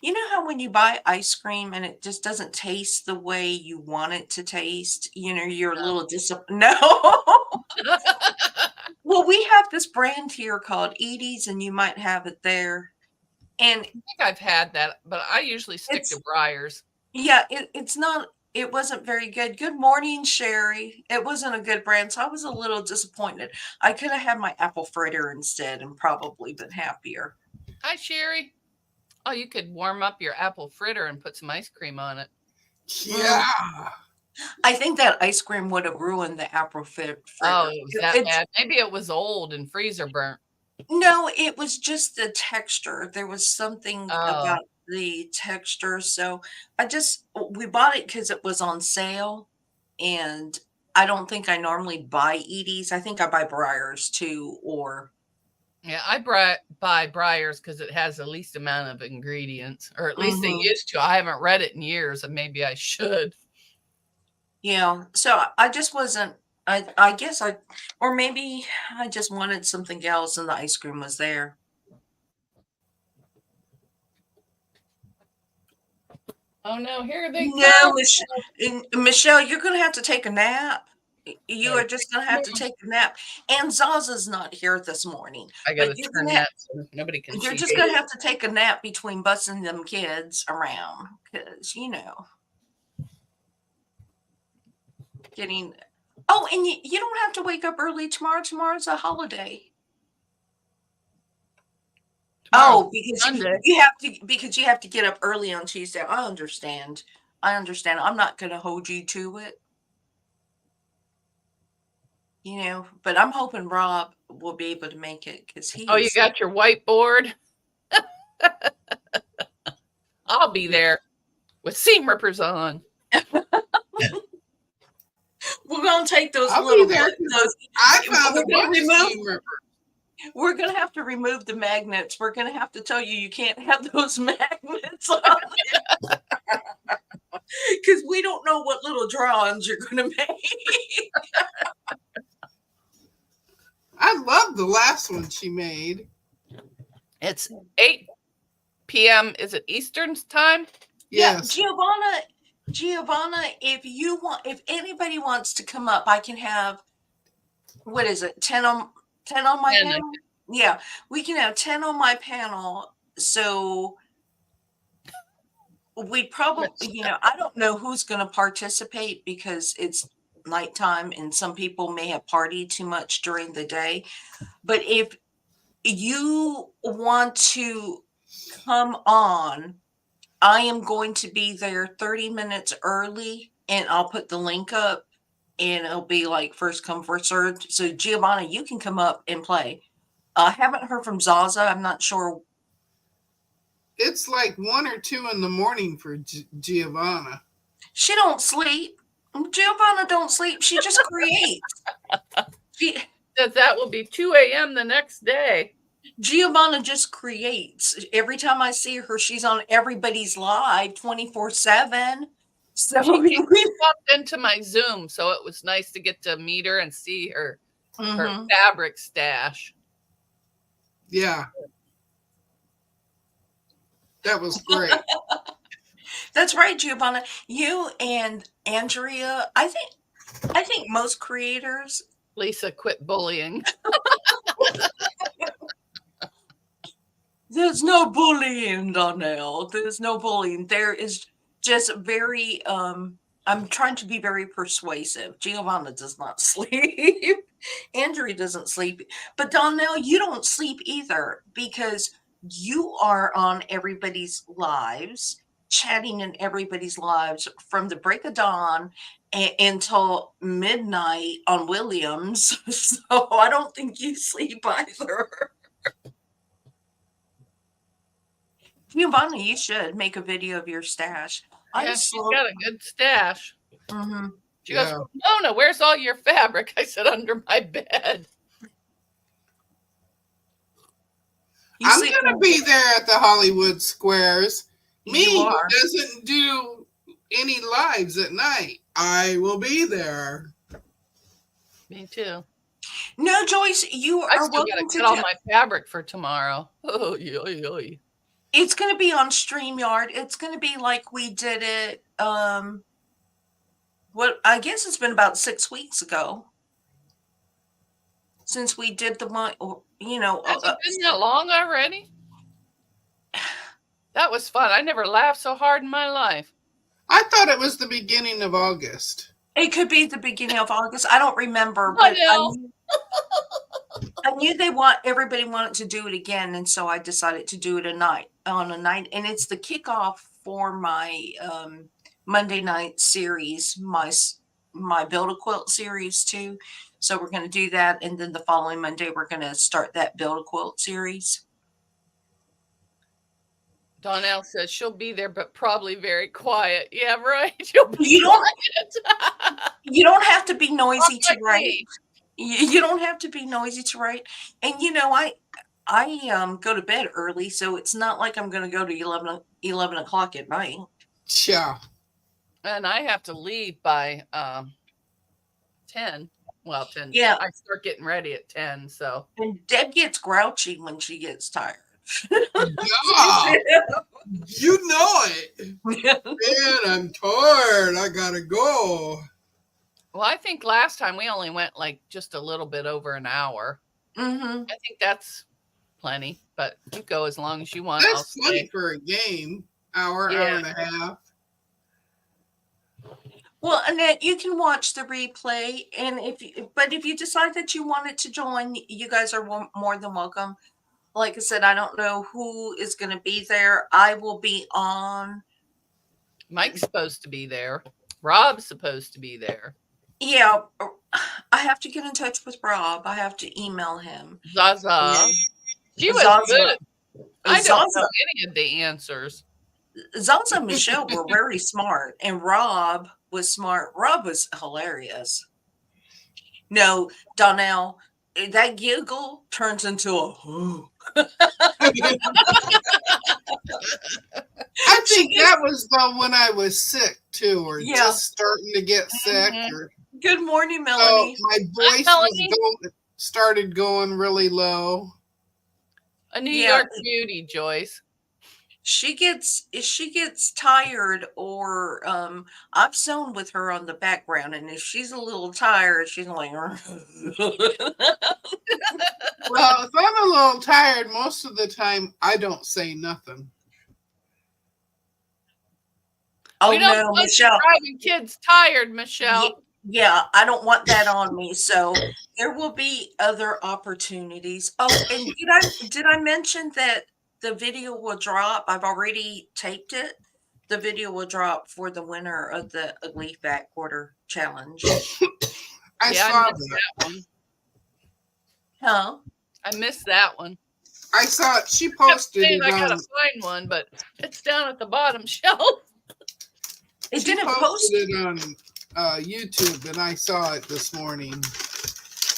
you know how when you buy ice cream and it just doesn't taste the way you want it to taste, you know, you're a little disappointed. No. Well, we have this brand here called Edie's, and you might have it there. And I think I've had that, but I usually stick to Breyers. Yeah, it wasn't very good. Good morning, Sherry. It wasn't a good brand, so I was a little disappointed. I could have had my apple fritter instead and probably been happier. Hi, Sherry. Oh, you could warm up your apple fritter and put some ice cream on it. Yeah. I think that ice cream would have ruined the apple fritter. Oh, it was that bad. Maybe it was old and freezer burnt. No, it was just the texture. There was something about the texture. So we bought it because it was on sale. And I don't think I normally buy Edie's. I think I buy Breyers too, or. Yeah, I buy Breyers because it has the least amount of ingredients, or at least they used to. I haven't read it in years, and maybe I should. Yeah, so I just wasn't. I guess or maybe I just wanted something else, and the ice cream was there. Oh no, here they go. No, Michelle, you're going to have to take a nap. You are just going to have to take a nap. And Zaza's not here this morning. I got to turn that so nobody can see. You're just going to have to take a nap between bussing them kids around because, you know, getting. Oh, and you don't have to wake up early tomorrow. Tomorrow's a holiday. Oh, because you have to get up early on Tuesday. I understand. I'm not going to hold you to it. You know, but I'm hoping Rob will be able to make it because he Oh, you is. got your whiteboard? I'll be there with seam rippers on. We're gonna take those I'll little be there those. because I found a We're gonna bunch of remove. steam rippers. We're gonna have to remove the magnets. We're gonna have to tell you can't have those magnets on there because we don't know what little drawings you're gonna make. I love the last one she made. It's 8 p.m. Is it Eastern time? Yes. Yeah, Giovanna, if anybody wants to come up, I can have, what is it, 10 on my 10, panel? Yeah, we can have 10 on my panel. So we probably, I don't know who's going to participate because it's nighttime and some people may have partied too much during the day. But if you want to come on, I am going to be there 30 minutes early and I'll put the link up and it'll be like first come, first served. So Giovanna, you can come up and play. I haven't heard from Zaza. I'm not sure. It's like 1 or 2 in the morning for Giovanna. She don't sleep. Giovanna don't sleep. She just creates. That will be 2 a.m. the next day. Giovanna just creates. Every time I see her, she's on everybody's live 24/7. So She popped into my Zoom, so it was nice to get to meet her and see her fabric stash. Yeah. That was great. That's right, Giovanna. You and Andrea, I think most creators. Lisa, quit bullying. There's no bullying, Donnell. There's no bullying. There is just very I'm trying to be very persuasive. Giovanna does not sleep. Andrea doesn't sleep. But Donnell, you don't sleep either because you are on everybody's lives, chatting in everybody's lives from the break of dawn until midnight on Williams. So I don't think you sleep either. Giovanna, you should make a video of your stash. Yeah, she's got a good stash. Mm-hmm. She goes, Mona, where's all your fabric? I said, under my bed. I'm going to be there at the Hollywood Squares. Me, who doesn't do any lives at night. I will be there. Me too. No, Joyce, you are welcome to. I still got to cut all my fabric for tomorrow. Oh, yoy. It's going to be on StreamYard. It's going to be like we did it. What I guess it's been about 6 weeks ago since we did the one. Has it been that long already? That was fun. I never laughed so hard in my life. I thought it was the beginning of August. It could be the beginning of August. I don't remember, but I knew everybody wanted to do it again, and so I decided to do it on a night, and it's the kickoff for my Monday night series, my Build a Quilt series too. So we're going to do that, and then the following Monday we're going to start that Build a Quilt series. Donnell says she'll be there, but probably very quiet. Yeah, right. You don't have to be noisy to write. You don't have to be noisy to write. And I go to bed early, so it's not like I'm going to go to 11 o'clock at night. Yeah. And I have to leave by 10. Well, 10. Yeah. I start getting ready at 10. So. And Deb gets grouchy when she gets tired. Yeah. You know it. Man, I'm tired. I gotta go. Well, I think last time we only went like just a little bit over an hour. Mm-hmm. I think that's plenty, but you go as long as you want. That's plenty for a game. Hour and a half. Well, Annette, you can watch the replay, and if you decide that you wanted to join, you guys are more than welcome. Like I said, I don't know who is going to be there. I will be on. Mike's supposed to be there. Rob's supposed to be there. Yeah, I have to get in touch with Rob. I have to email him. Zaza. She was Zaza, good. I don't know Zaza, any of the answers. Zaza and Michelle were very smart, and Rob was smart. Rob was hilarious. No, Donnell, that giggle turns into a whoo. I She think gets, that was the when I was sick too, or yeah. just starting to get sick, Mhm. or Good morning, so Melanie. my Hi, voice was Melanie. started going really low. A New Yeah, York beauty, Joyce. if she gets tired or I've sewn with her on the background, and if she's a little tired, she's like Well, if I'm a little tired, most of the time I don't say nothing. oh We don't no, want you Michelle. driving kids tired, Yeah, Michelle. yeah, I don't want that on me. So there will be other opportunities. Oh, and did I mention that the video will drop? I've already taped it. The video will drop for the winner of the Ugly Fat Quarter Challenge. I Yeah, I saw missed that. that one. Huh? I missed that one. I saw it. She Kept posted saying it I on. gotta find one, but it's down at the bottom shelf. It She didn't posted post. it on YouTube, and I saw it this morning.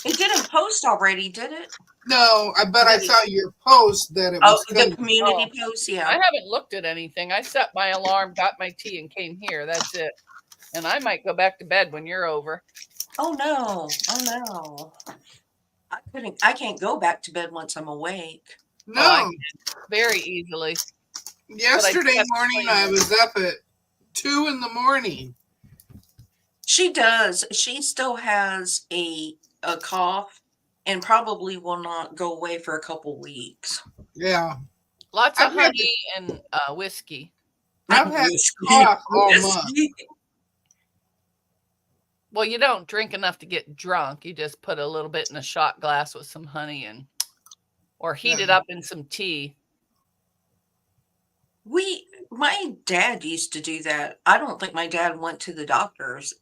It didn't post already, did it? No, but I Video. saw your post that it Oh, was the coming. community Oh, post. I Yeah. haven't looked at anything. I set my alarm, got my tea, and came here. That's it. And I might go back to bed when you're over. Oh no. Oh no. I couldn't. I can't go back to bed once I'm awake. Oh, I No, can very easily. But I do yesterday have to morning clean I it. was up at 2 in the morning. She does. She still has a cough and probably will not go away for a couple weeks. Yeah, Lots of I've had honey and whiskey. I've had Whiskey, cough all month. whiskey. Well, you don't drink enough to get drunk. You just put a little bit in a shot glass with some honey or heat it Yeah. up in some tea. My dad used to do that. I don't think my dad went to the doctors.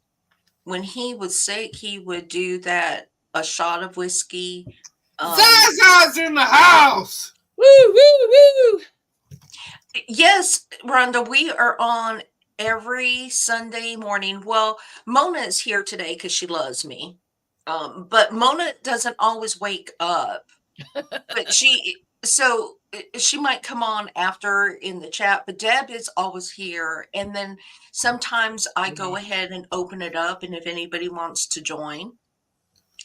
When he was sick, he would do that, a shot of whiskey. Zaza's in the house. Woo, woo, woo. Yes, Rhonda, we are on every Sunday morning. Well, Mona is here today because she loves me. But Mona doesn't always wake up. But she might come on after in the chat, but Deb is always here. And then sometimes I go ahead and open it up, and if anybody wants to join.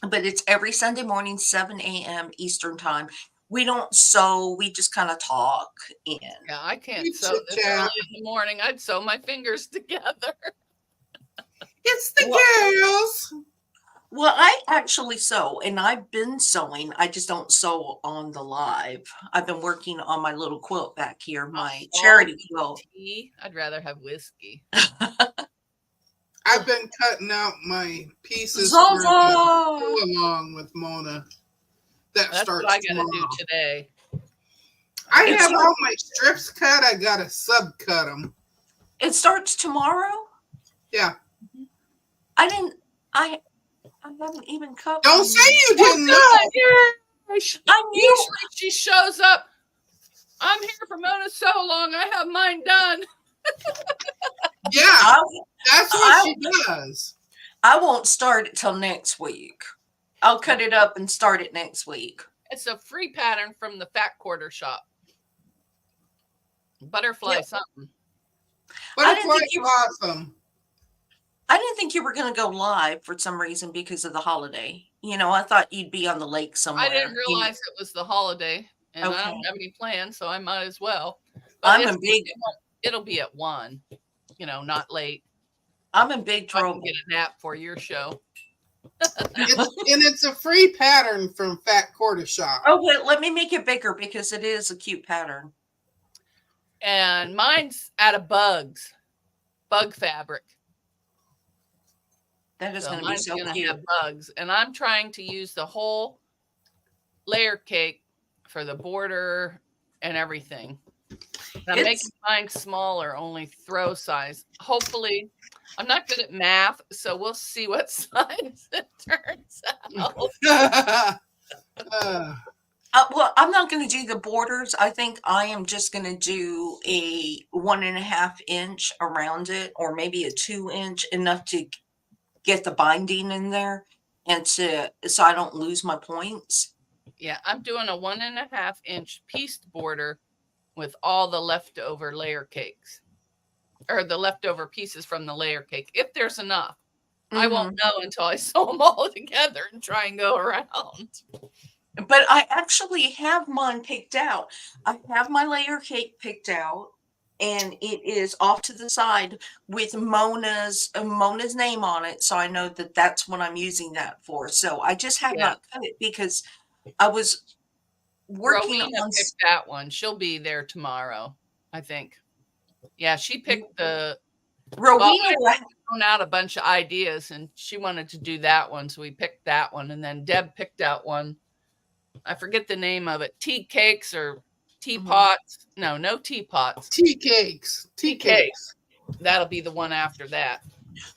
But it's every Sunday morning, 7 a.m. Eastern time. We don't sew, we just kind of talk in. Yeah, I can't We sew chit this early chat. in the morning. I'd sew my fingers together. It's the Well, girls. well, I actually sew, and I've been sewing. I just don't sew on the live. I've been working on my little quilt back here, my charity quilt. Tea. I'd rather have whiskey. I've been cutting out my pieces for the Zaza! go along with Mona. That That's what starts I got to tomorrow. do today. I It's have not- all my strips cut. I gotta subcut them. It starts tomorrow? Yeah. I didn't I haven't even cut Don't mine say yet. you didn't know. Yay! I knew Usually she shows up. I'm here for Mona so long. I have mine done. Yeah, I, that's what she does. I won't start it till next week. I'll cut it up and start it next week. It's a free pattern from the Fat Quarter shop. Butterfly Yep. something. Butterfly think you- blossom. I didn't think you were going to go live for some reason because of the holiday. I thought you'd be on the lake somewhere. I didn't realize it was the holiday, and I Okay. don't have any plans, so I might as well. But I'm in big it'll be at 1, not late. I'm in big So I can trouble. get a nap for your show. It's a free pattern from Fat Quarter Shop. Oh, wait, let me make it bigger because it is a cute pattern. And mine's out of bug fabric. That is So going to be mine's so gonna cute. have bugs, and I'm trying to use the whole layer cake for the border and everything. I'm making mine smaller, only throw size. Hopefully, I'm not good at math, so we'll see what size it turns out. Well, I'm not going to do the borders. I think I am just going to do a 1.5 inch around it, or maybe a 2 inch, enough to get the binding in there, and so I don't lose my points. Yeah, I'm doing a 1.5 inch pieced border with all the leftover layer cakes, or the leftover pieces from the layer cake, if there's enough. I won't know until I sew them all together and try and go around. But I actually have mine picked out. I have my layer cake picked out, and it is off to the side with Mona's name on it, so I know that that's what I'm using that for. So I just have not cut it because I was working Rowena on. picked that one. She'll be there tomorrow, I think. Yeah, she picked the. Rowena well, thrown out a bunch of ideas, and she wanted to do that one, so we picked that one. And then Deb picked out one. I forget the name of it. Tea cakes or teapots. No teapots. Tea cakes. Tea cakes. That'll be the one after that.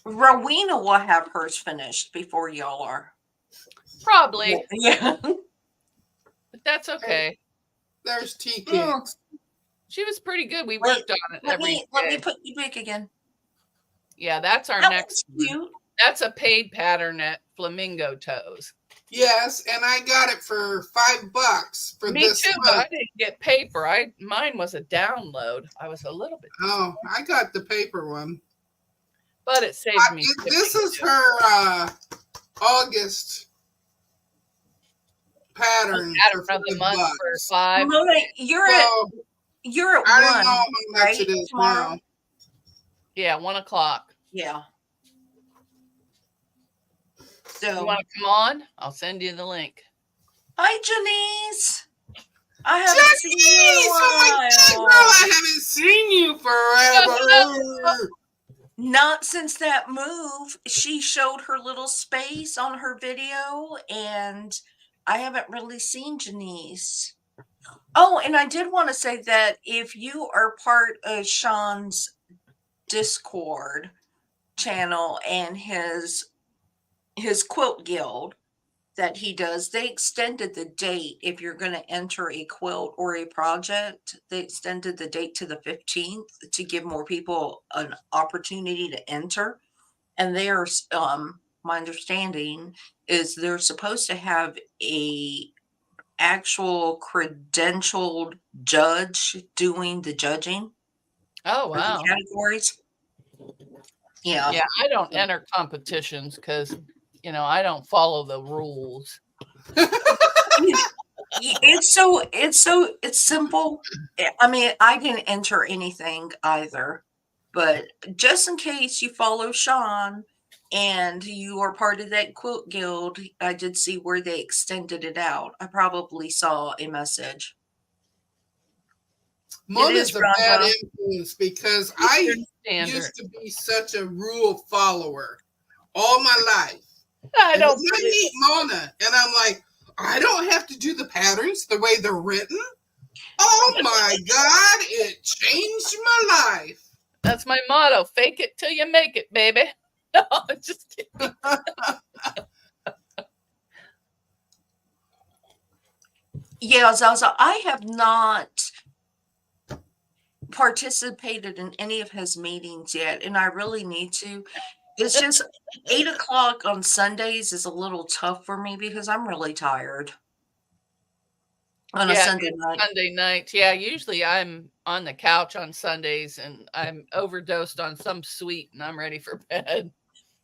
Rowena will have hers finished before y'all are. Probably. Yeah. But that's okay. There's tea cakes. She was pretty good. We worked on it every day. Let me put you back again. Yeah, that's our next one. Cute. That's a paid pattern at Flamingo Toes. Yes, and I got it for $5 for Me this too, month. but I didn't get paper. Mine was a download. I was a little bit. Oh, I got the paper one. But it saved me. This is her August pattern from the month for $5. Mona, you're at I 1. don't know how much it is tomorrow? now. Yeah, 1:00. Yeah. So you want to come on? I'll send you the link. Hi, Janice. I haven't seen you in a while. Oh my God, girl, I haven't seen you forever. Not since that move. She showed her little space on her video, and I haven't really seen Janice. Oh, and I did want to say that if you are part of Sean's Discord channel and his quilt guild that he does, they extended the date. If you're going to enter a quilt or a project, they extended the date to the 15th to give more people an opportunity to enter. And they are, my understanding is they're supposed to have a actual credentialed judge doing the judging. Oh, wow. The categories. Yeah. Yeah, I don't enter competitions because, I don't follow the rules. It's simple. I mean, I didn't enter anything either, but just in case you follow Sean and you are part of that quilt guild, I did see where they extended it out. I probably saw a message. Mona's a bad influence because I used to be such a rule follower all my life. I meet Mona and I'm like, I don't have to do the patterns the way they're written. Oh my God, it changed my life. That's my motto. Fake it till you make it, baby. No, I'm just kidding. Yeah, Zaza, I have not participated in any of his meetings yet, and I really need to. It's just 8:00 on Sundays is a little tough for me because I'm really tired on a Sunday night. Sunday night. Yeah, usually I'm on the couch on Sundays and I'm overdosed on some sweet and I'm ready for bed.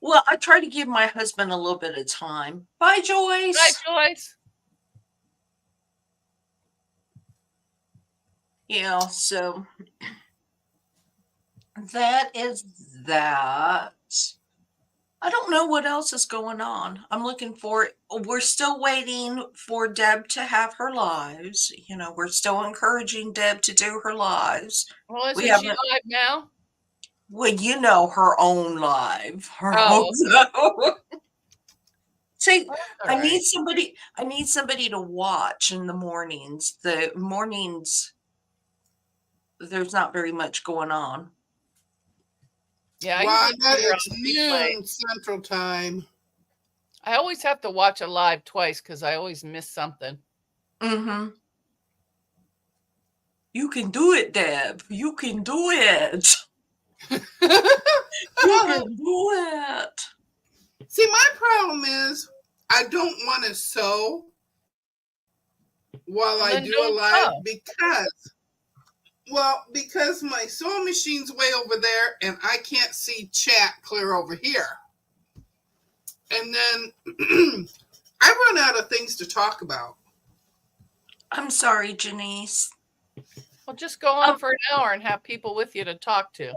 Well, I try to give my husband a little bit of time. Bye, Joyce. Bye, Joyce. Yeah, so that is that. I don't know what else is going on. I'm looking for it. We're still waiting for Deb to have her lives. We're still encouraging Deb to do her lives. Well, isn't she live now? Well, her own live. Her own. See, I need somebody to watch in the mornings. The mornings there's not very much going on. Yeah, I Wanda, usually put her it's on replay. noon Central Time. I always have to watch a live twice because I always miss something. Mm-hmm. You can do it, Deb. You can do it. You can do it. See, my problem is I don't want to sew while I Then do a don't live sew. because my sewing machine's way over there and I can't see chat clear over here. And then I run out of things to talk about. I'm sorry, Janice. Well, just go on for an hour and have people with you to talk to.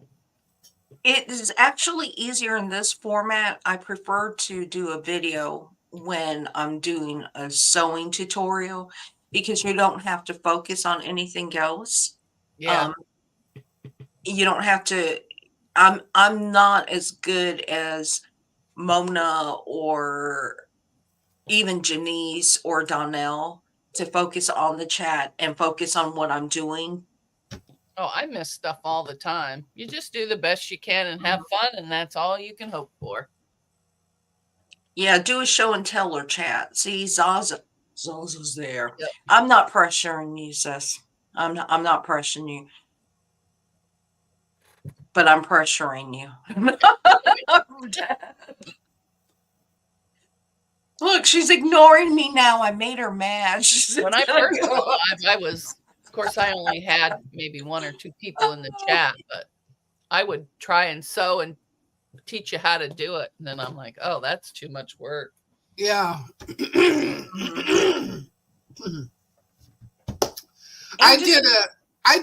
It is actually easier in this format. I prefer to do a video when I'm doing a sewing tutorial because you don't have to focus on anything else. Yeah. You don't have to. I'm not as good as Mona or even Janice or Donnell to focus on the chat and focus on what I'm doing. Oh, I miss stuff all the time. You just do the best you can and have fun, and that's all you can hope for. Yeah, do a show and tell or chat. See, Zaza's there. Yep. I'm not pressuring you, sis. I'm not pressuring you. But I'm pressuring you. Look, she's ignoring me now. I made her mad. When I first went live, of course, I only had maybe 1 or 2 people in the chat, but I would try and sew and teach you how to do it. And then I'm like, oh, that's too much work. Yeah. I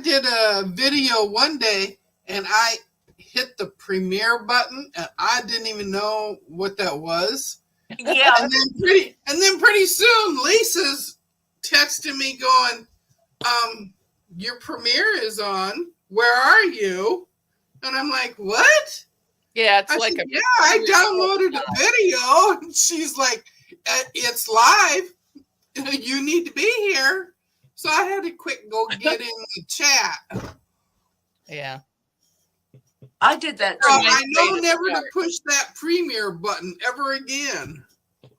did a video one day and I hit the premiere button and I didn't even know what that was. Yeah. And then pretty soon Lisa's texting me going, your premiere is on. Where are you? And I'm like, what? Yeah, it's I downloaded a video. And she's like, it's live. You need to be here. So I had to quick go get in the chat. Yeah. I did that too. I know never to push that premiere button ever again.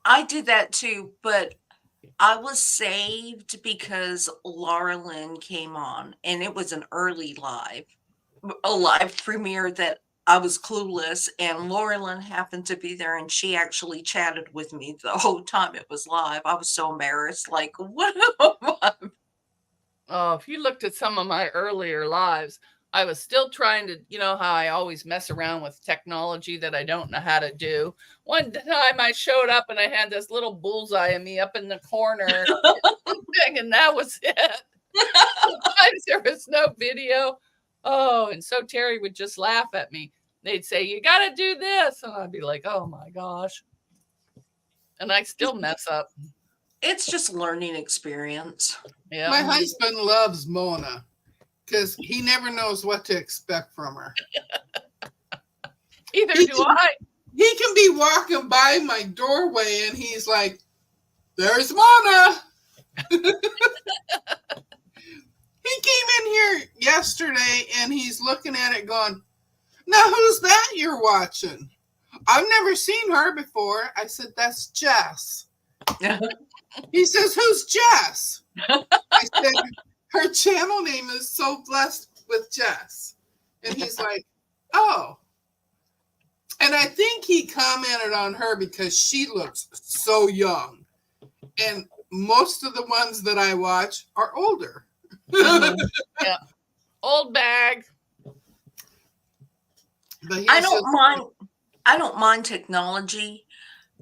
I did that too, but I was saved because Laura Lynn came on and it was an early a live premiere that I was clueless, and Laura Lynn happened to be there and she actually chatted with me the whole time it was live. I was so embarrassed. Like, what? Oh, if you looked at some of my earlier lives, I was still trying to, you know how I always mess around with technology that I don't know how to do. One time I showed up and I had this little bullseye of me up in the corner and that was it. Sometimes there was no video. Oh, and so Terry would just laugh at me. They'd say, you got to do this. And I'd be like, oh my gosh. And I still mess up. It's just learning experience. Yeah. My husband loves Mona because he never knows what to expect from her. Either do I. He can be walking by my doorway and he's like, there's Mona. He came in here yesterday and he's looking at it going, now who's that you're watching? I've never seen her before. I said, that's Jess. He says, who's Jess? I said, her channel name is So Blessed with Jess. And he's like, oh. And I think he commented on her because she looks so young. And most of the ones that I watch are older. Yeah. Old bag. But I don't mind technology.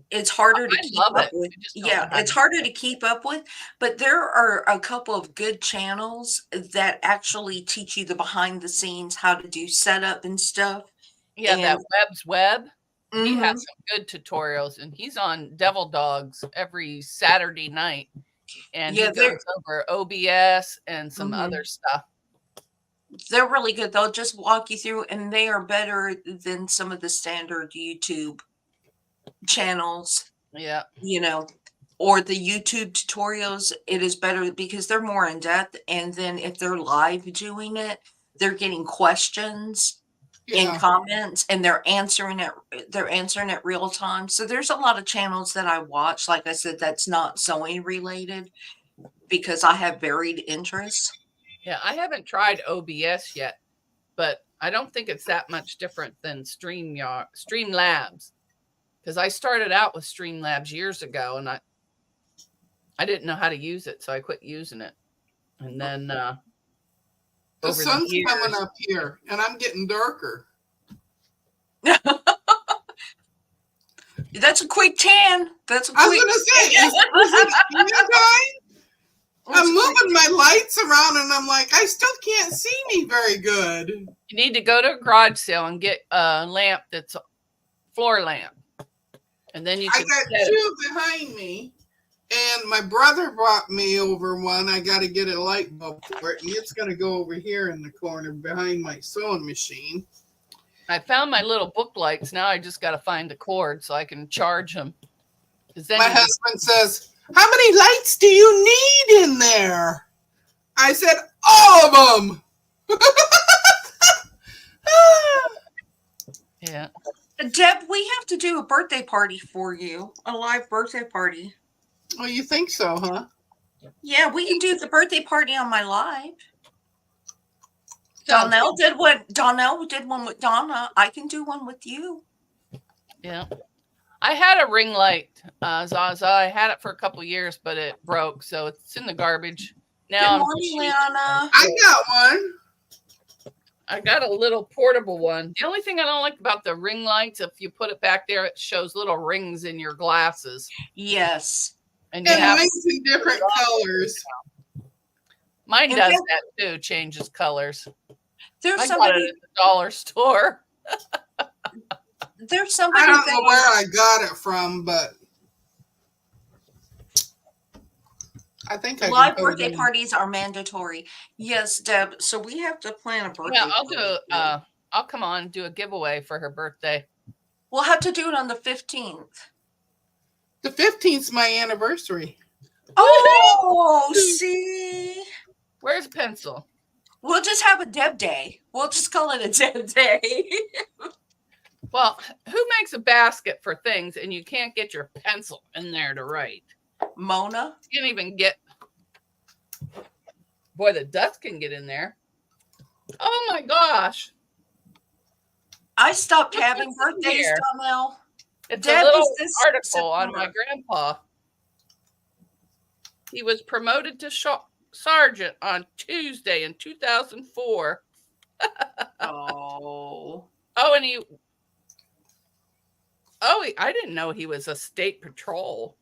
It's harder to keep up with. Yeah, it's harder to keep up with, but there are a couple of good channels that actually teach you the behind the scenes, how to do setup and stuff. Yeah, that Webb's Web. Mm-hmm. He has some good tutorials, and he's on Devil Dogs every Saturday night. And he goes over OBS and some other stuff. They're really good. They'll just walk you through, and they are better than some of the standard YouTube channels. Yeah. You know, or the YouTube tutorials. It is better because they're more in depth. And then if they're live doing it, they're getting questions in Yeah. comments and they're answering it real time. So there's a lot of channels that I watch, like I said, that's not sewing related because I have varied interests. Yeah, I haven't tried OBS yet, but I don't think it's that much different than Streamlabs, because I started out with Streamlabs years ago and I didn't know how to use it, so I quit using it. And then The over the sun's coming years, up here, and I'm getting darker. That's a quick tan. That's a I was quick. gonna say, is it tan time? I'm moving my lights around, and I'm like, I still can't see me very good. you need to go to a garage sale and get a lamp that's a floor lamp, and then you I can. got two behind me, and my brother brought me over one. I got to get a light bulb for it, and it's gonna go over here in the corner behind my sewing machine. I found my little book lights. Now I just got to find the cord so I can charge them. Then my husband says, "How many lights do you need in there?" I said, "All of them." Yeah. Deb, we have to do a birthday party for you, a live birthday party. Oh, you think so, huh? Yeah, we can do the birthday party on my live. Donnell did one with Donna. I can do one with you. Yeah. I had a ring light, Zaza. I had it for a couple years, but it broke, so it's in the garbage. Now Good morning, Liana. I got one. I got a little portable one. The only thing I don't like about the ring lights, if you put it back there, it shows little rings in your glasses. Yes. And you have mine's in different colors. Mine does that too, changes colors. There's I somebody got it at the dollar store. There's somebody I don't know where I got it from, but I think live birthday parties are mandatory. Yes, Deb. So we have to plan a birthday. Yeah, I'll do. I'll come on and do a giveaway for her birthday. We'll have to do it on the 15th. The 15th's my anniversary. Oh, see. Where's pencil? We'll just have a Deb day. We'll just call it a Deb day. Well, who makes a basket for things and you can't get your pencil in there to write? Mona? You can't even get. Boy, the dust can get in there. Oh my gosh. I stopped having birthdays, Donnell. It's Deb, a little this article on my grandpa. He was promoted to sergeant on Tuesday in 2004. Oh. Oh, and I didn't know he was a state patrol.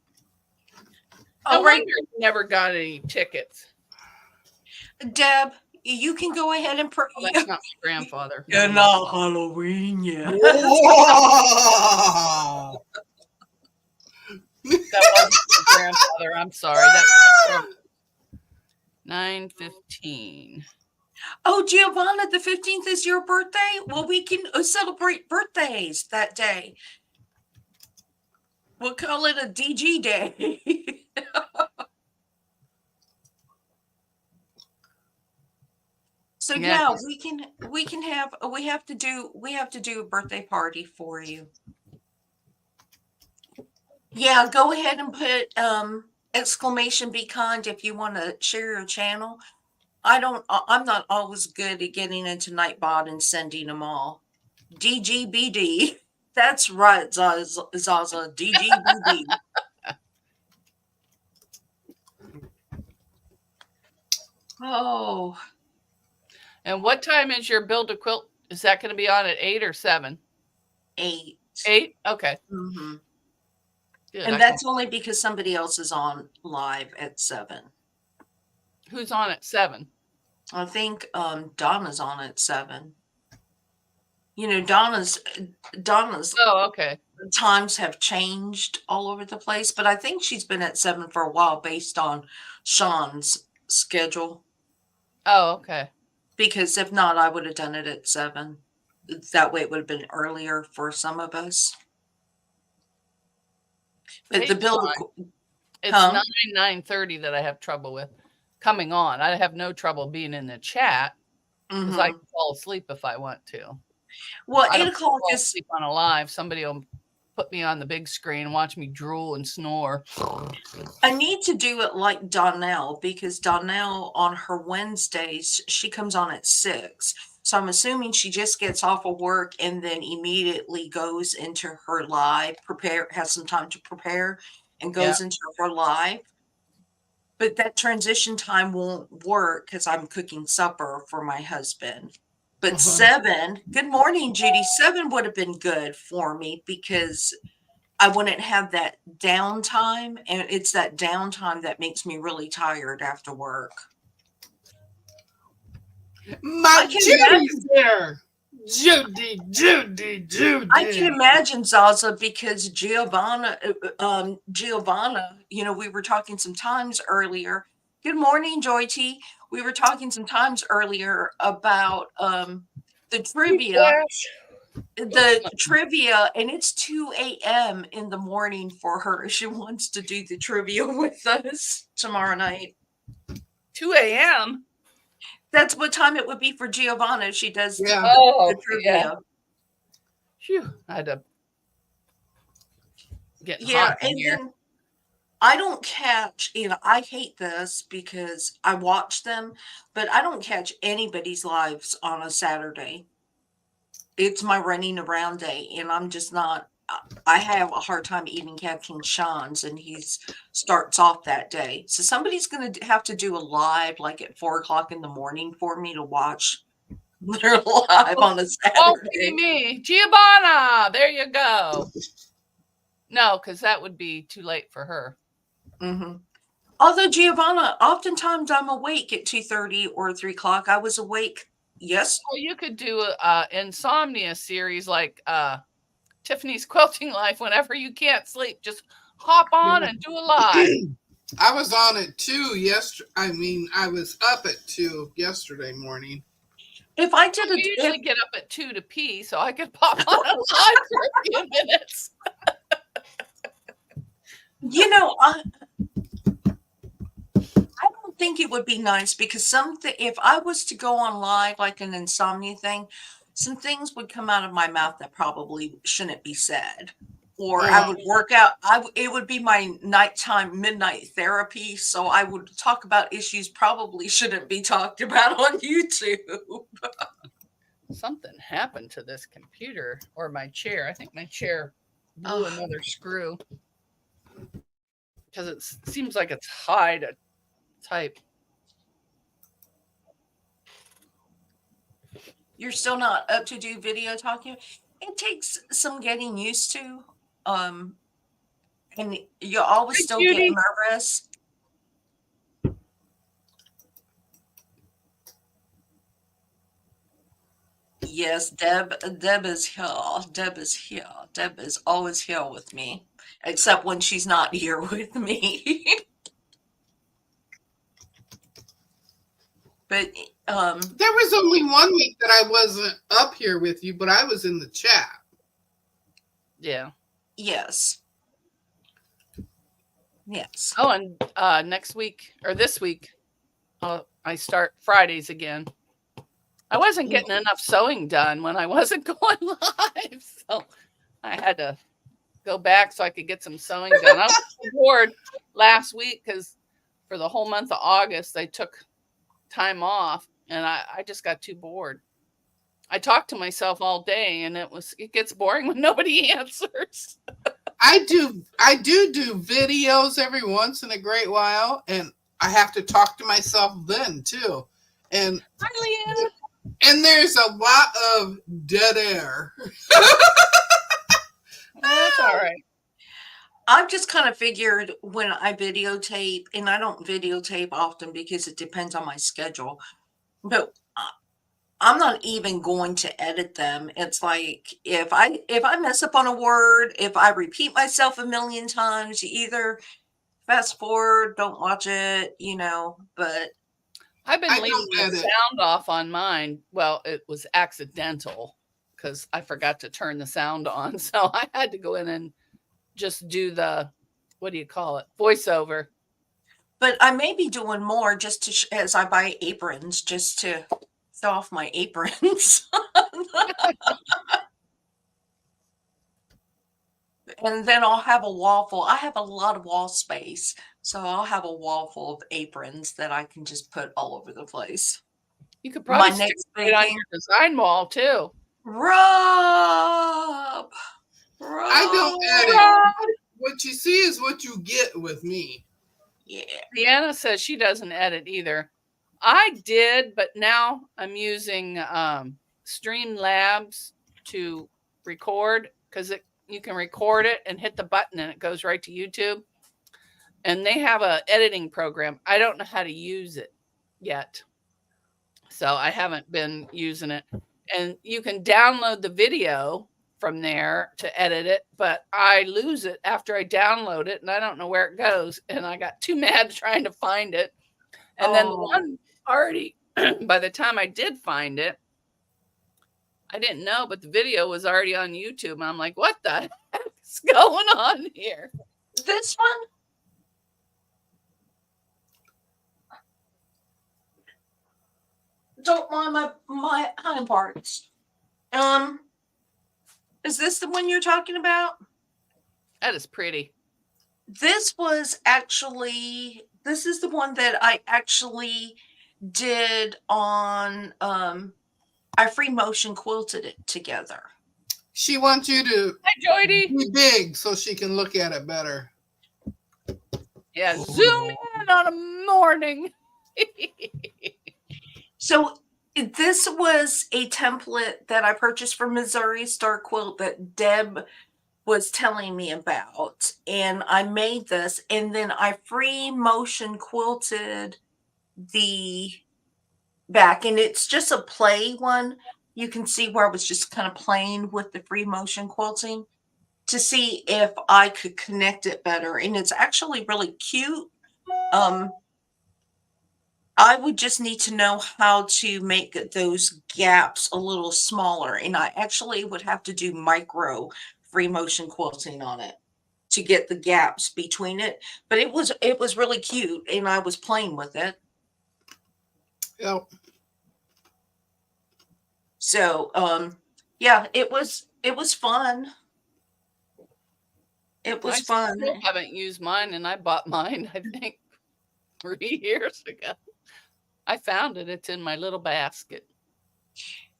No wonder he never got any tickets. Deb, you can go ahead and... That's not my grandfather. You're not Halloween yet. That wasn't my grandfather. I'm sorry. That's 9/15. Oh, Giovanna, the 15th is your birthday? Well, we can celebrate birthdays that day. We'll call it a DG day. So yeah, we have to do a birthday party for you. Yeah, go ahead and put exclamation be kind if you want to share your channel. I'm not always good at getting into Nightbot and sending them all. DGBD. That's right, Zaza. DGBD. Oh. And what time is your build a quilt? Is that going to be on at 8 or 7? 8. 8? Okay. Mm-hmm. Good. And that's only because somebody else is on live at 7. Who's on at 7? I think Donna's on at 7. You know, Donna's Oh, okay. times have changed all over the place, but I think she's been at 7 for a while based on Sean's schedule. Oh, okay. Because if not, I would have done it at 7. That way it would have been earlier for some of us. But the build... It's 9:30 that I have trouble with coming on. I have no trouble being in the chat. because I Hmm. can fall asleep if I want to. Well, I eight don't o'clock fall is. asleep on a live. Somebody will put me on the big screen and watch me drool and snore. I need to do it like Donnell because Donnell on her Wednesdays, she comes on at 6. So I'm assuming she just gets off of work and then immediately goes into her live, has some time to prepare and Yeah. goes into her live. But that transition time won't work because I'm cooking supper for my husband. But Uh-huh. 7, good morning, Judy. 7 would have been good for me because I wouldn't have that downtime, and it's that downtime that makes me really tired after work. My I can Judy's imagine there. Judy, Judy, I can Judy. imagine Zaza because Giovanna, we were talking some times earlier. Good morning, Joy T. We were talking some times earlier about the trivia, and it's 2 a.m. in the morning for her. She wants to do the trivia with us tomorrow night. 2 a.m. That's what time it would be for Giovanna if she does Yeah. the Oh, yeah. trivia. Phew. I had to get Yeah, hot in and here. then I don't catch, I hate this because I watch them, but I don't catch anybody's lives on a Saturday. It's my running around day, and I'm just not. I have a hard time even catching Sean's, and he starts off that day. So somebody's going to have to do a live like at 4 o'clock in the morning for me to watch their live on a Oh, pity Saturday. me. Giovanna, there you go. No, because that would be too late for her. Hmm. Although Giovanna, oftentimes I'm awake at 2:30 or 3 o'clock. I was awake. Yes. Well, you could do a insomnia series like Tiffany's Quilting Life. Whenever you can't sleep, just hop on and do a live. I was on at 2 yesterday. I was up at 2 yesterday morning. If I did I it, if usually get up at 2 to pee, so I could pop on a live for a few minutes. you know, I, I don't think it would be nice because if I was to go on live like an insomnia thing, some things would come out of my mouth that probably shouldn't be said. Or I Oh, would work out. It would be my nighttime midnight therapy. So I would talk about issues probably shouldn't be talked about on YouTube. Something happened to this computer or my chair. I think my chair blew Oh, another screw because it seems like it's high to type. you're still not up to do video talking. It takes some getting used to. Um, and you always Hi, still get Judy. nervous. Yes, Deb is here. Deb is here. Deb is always here with me, except when she's not here with me. But there was only 1 week that I wasn't up here with you, but I was in the chat. Yeah. yes. Yes. Oh, and next week or this week, I start Fridays again. I wasn't getting enough sewing done when I wasn't going live, so I had to go back so I could get some sewing done. I was bored last week because for the whole month of August they took time off, and I just got too bored. I talked to myself all day, and it gets boring when nobody answers. I do videos every once in a great while, and I have to talk to myself then too. And Hi, Leanne. and there's a lot of dead air. That's all right. I've just kind of figured when I videotape, and I don't videotape often because it depends on my schedule, but I'm not even going to edit them. It's like if I mess up on a word, if I repeat myself a million times, you either fast forward, don't watch it, but I've been I leaving don't the edit. sound off on mine. Well, it was accidental because I forgot to turn the sound on. So I had to go in and just do the, what do you call it? Voiceover. but I may be doing more just as I buy aprons just to off my aprons. And then I'll have a wall full. I have a lot of wall space, so I'll have a wall full of aprons that I can just put all over the place. You could My probably stick next it big on thing, your design wall too. Rob, I don't edit. Rob. What you see is what you get with me. Yeah. Deanna says she doesn't edit either. I did, but now I'm using Streamlabs to record because you can record it and hit the button and it goes right to YouTube. And they have a editing program. I don't know how to use it yet, so I haven't been using it. And you can download the video from there to edit it, but I lose it after I download it and I don't know where it goes. And I got too mad trying to find it. And then the one already, by the time I did find it, I didn't know, but the video was already on YouTube. And I'm like, what the heck's going on here? This one? Don't mind my hind parts. Is this the one you're talking about? That is pretty. This is the one that I actually did on, I free motion quilted it together. She wants you to Hi, Joydy. be big so she can look at it better. Yeah, zoom in on a morning. So this was a template that I purchased from Missouri Star Quilt that Deb was telling me about, and I made this, and then I free motion quilted the back, and it's just a play one. You can see where I was just kind of playing with the free motion quilting to see if I could connect it better, and it's actually really cute. I would just need to know how to make those gaps a little smaller, and I actually would have to do micro free motion quilting on it to get the gaps between it. But it was really cute, and I was playing with it. Yep. So yeah, it was fun. It was fun. I haven't used mine, and I bought mine, I think, 3 years ago. I found it. It's in my little basket.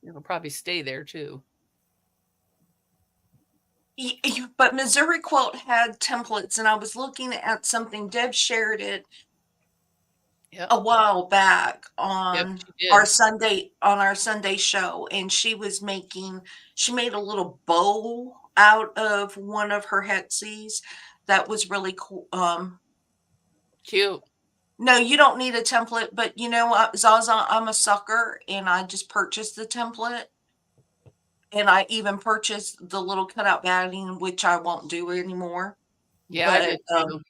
It'll probably stay there too. But Missouri Quilt had templates, and I was looking at something. Deb shared it a while back on our Sunday show, and she made a little bow out of one of her hexies that was really cool. Cute. No, you don't need a template, but you know what, Zaza, I'm a sucker, and I just purchased the template. And I even purchased the little cutout batting, which I won't do anymore. Yeah, I did too.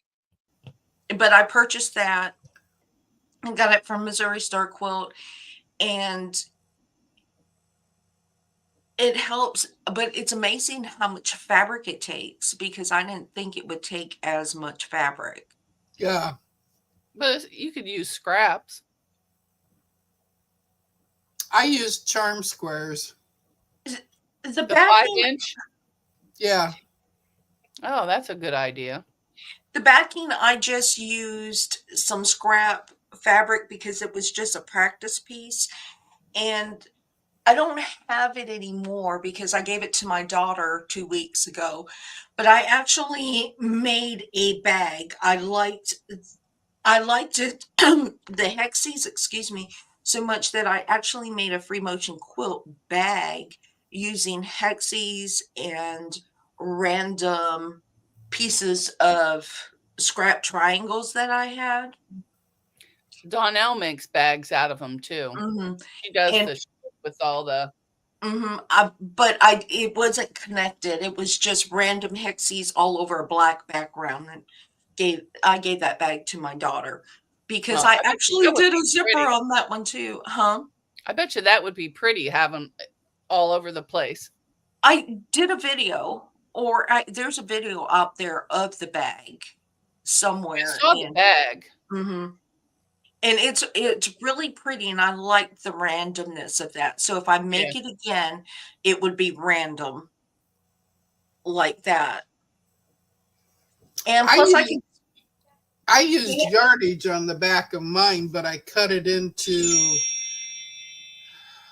But I purchased that and got it from Missouri Star Quilt, and it helps, but it's amazing how much fabric it takes, because I didn't think it would take as much fabric. Yeah. But you could use scraps. I use charm squares. The 5-inch? Yeah. Oh, that's a good idea. The backing, I just used some scrap fabric because it was just a practice piece. And I don't have it anymore because I gave it to my daughter 2 weeks ago. But I actually made a bag. I liked it, the hexies, excuse me, so much that I actually made a free motion quilt bag using hexies and random pieces of scrap triangles that I had. Donnell makes bags out of them too. Mm-hmm. She does with all the. But it wasn't connected. It was just random hexies all over a black background. And I gave that bag to my daughter because I actually did a zipper on that one too, huh? I bet you that would be pretty having all over the place. I did a video, there's a video out there of the bag somewhere. I saw the bag. Mm-hmm. And it's really pretty, and I like the randomness of that. So if I Yeah. make it again, it would be random like that. And I plus I used can I used yardage on the back of mine, but I cut it into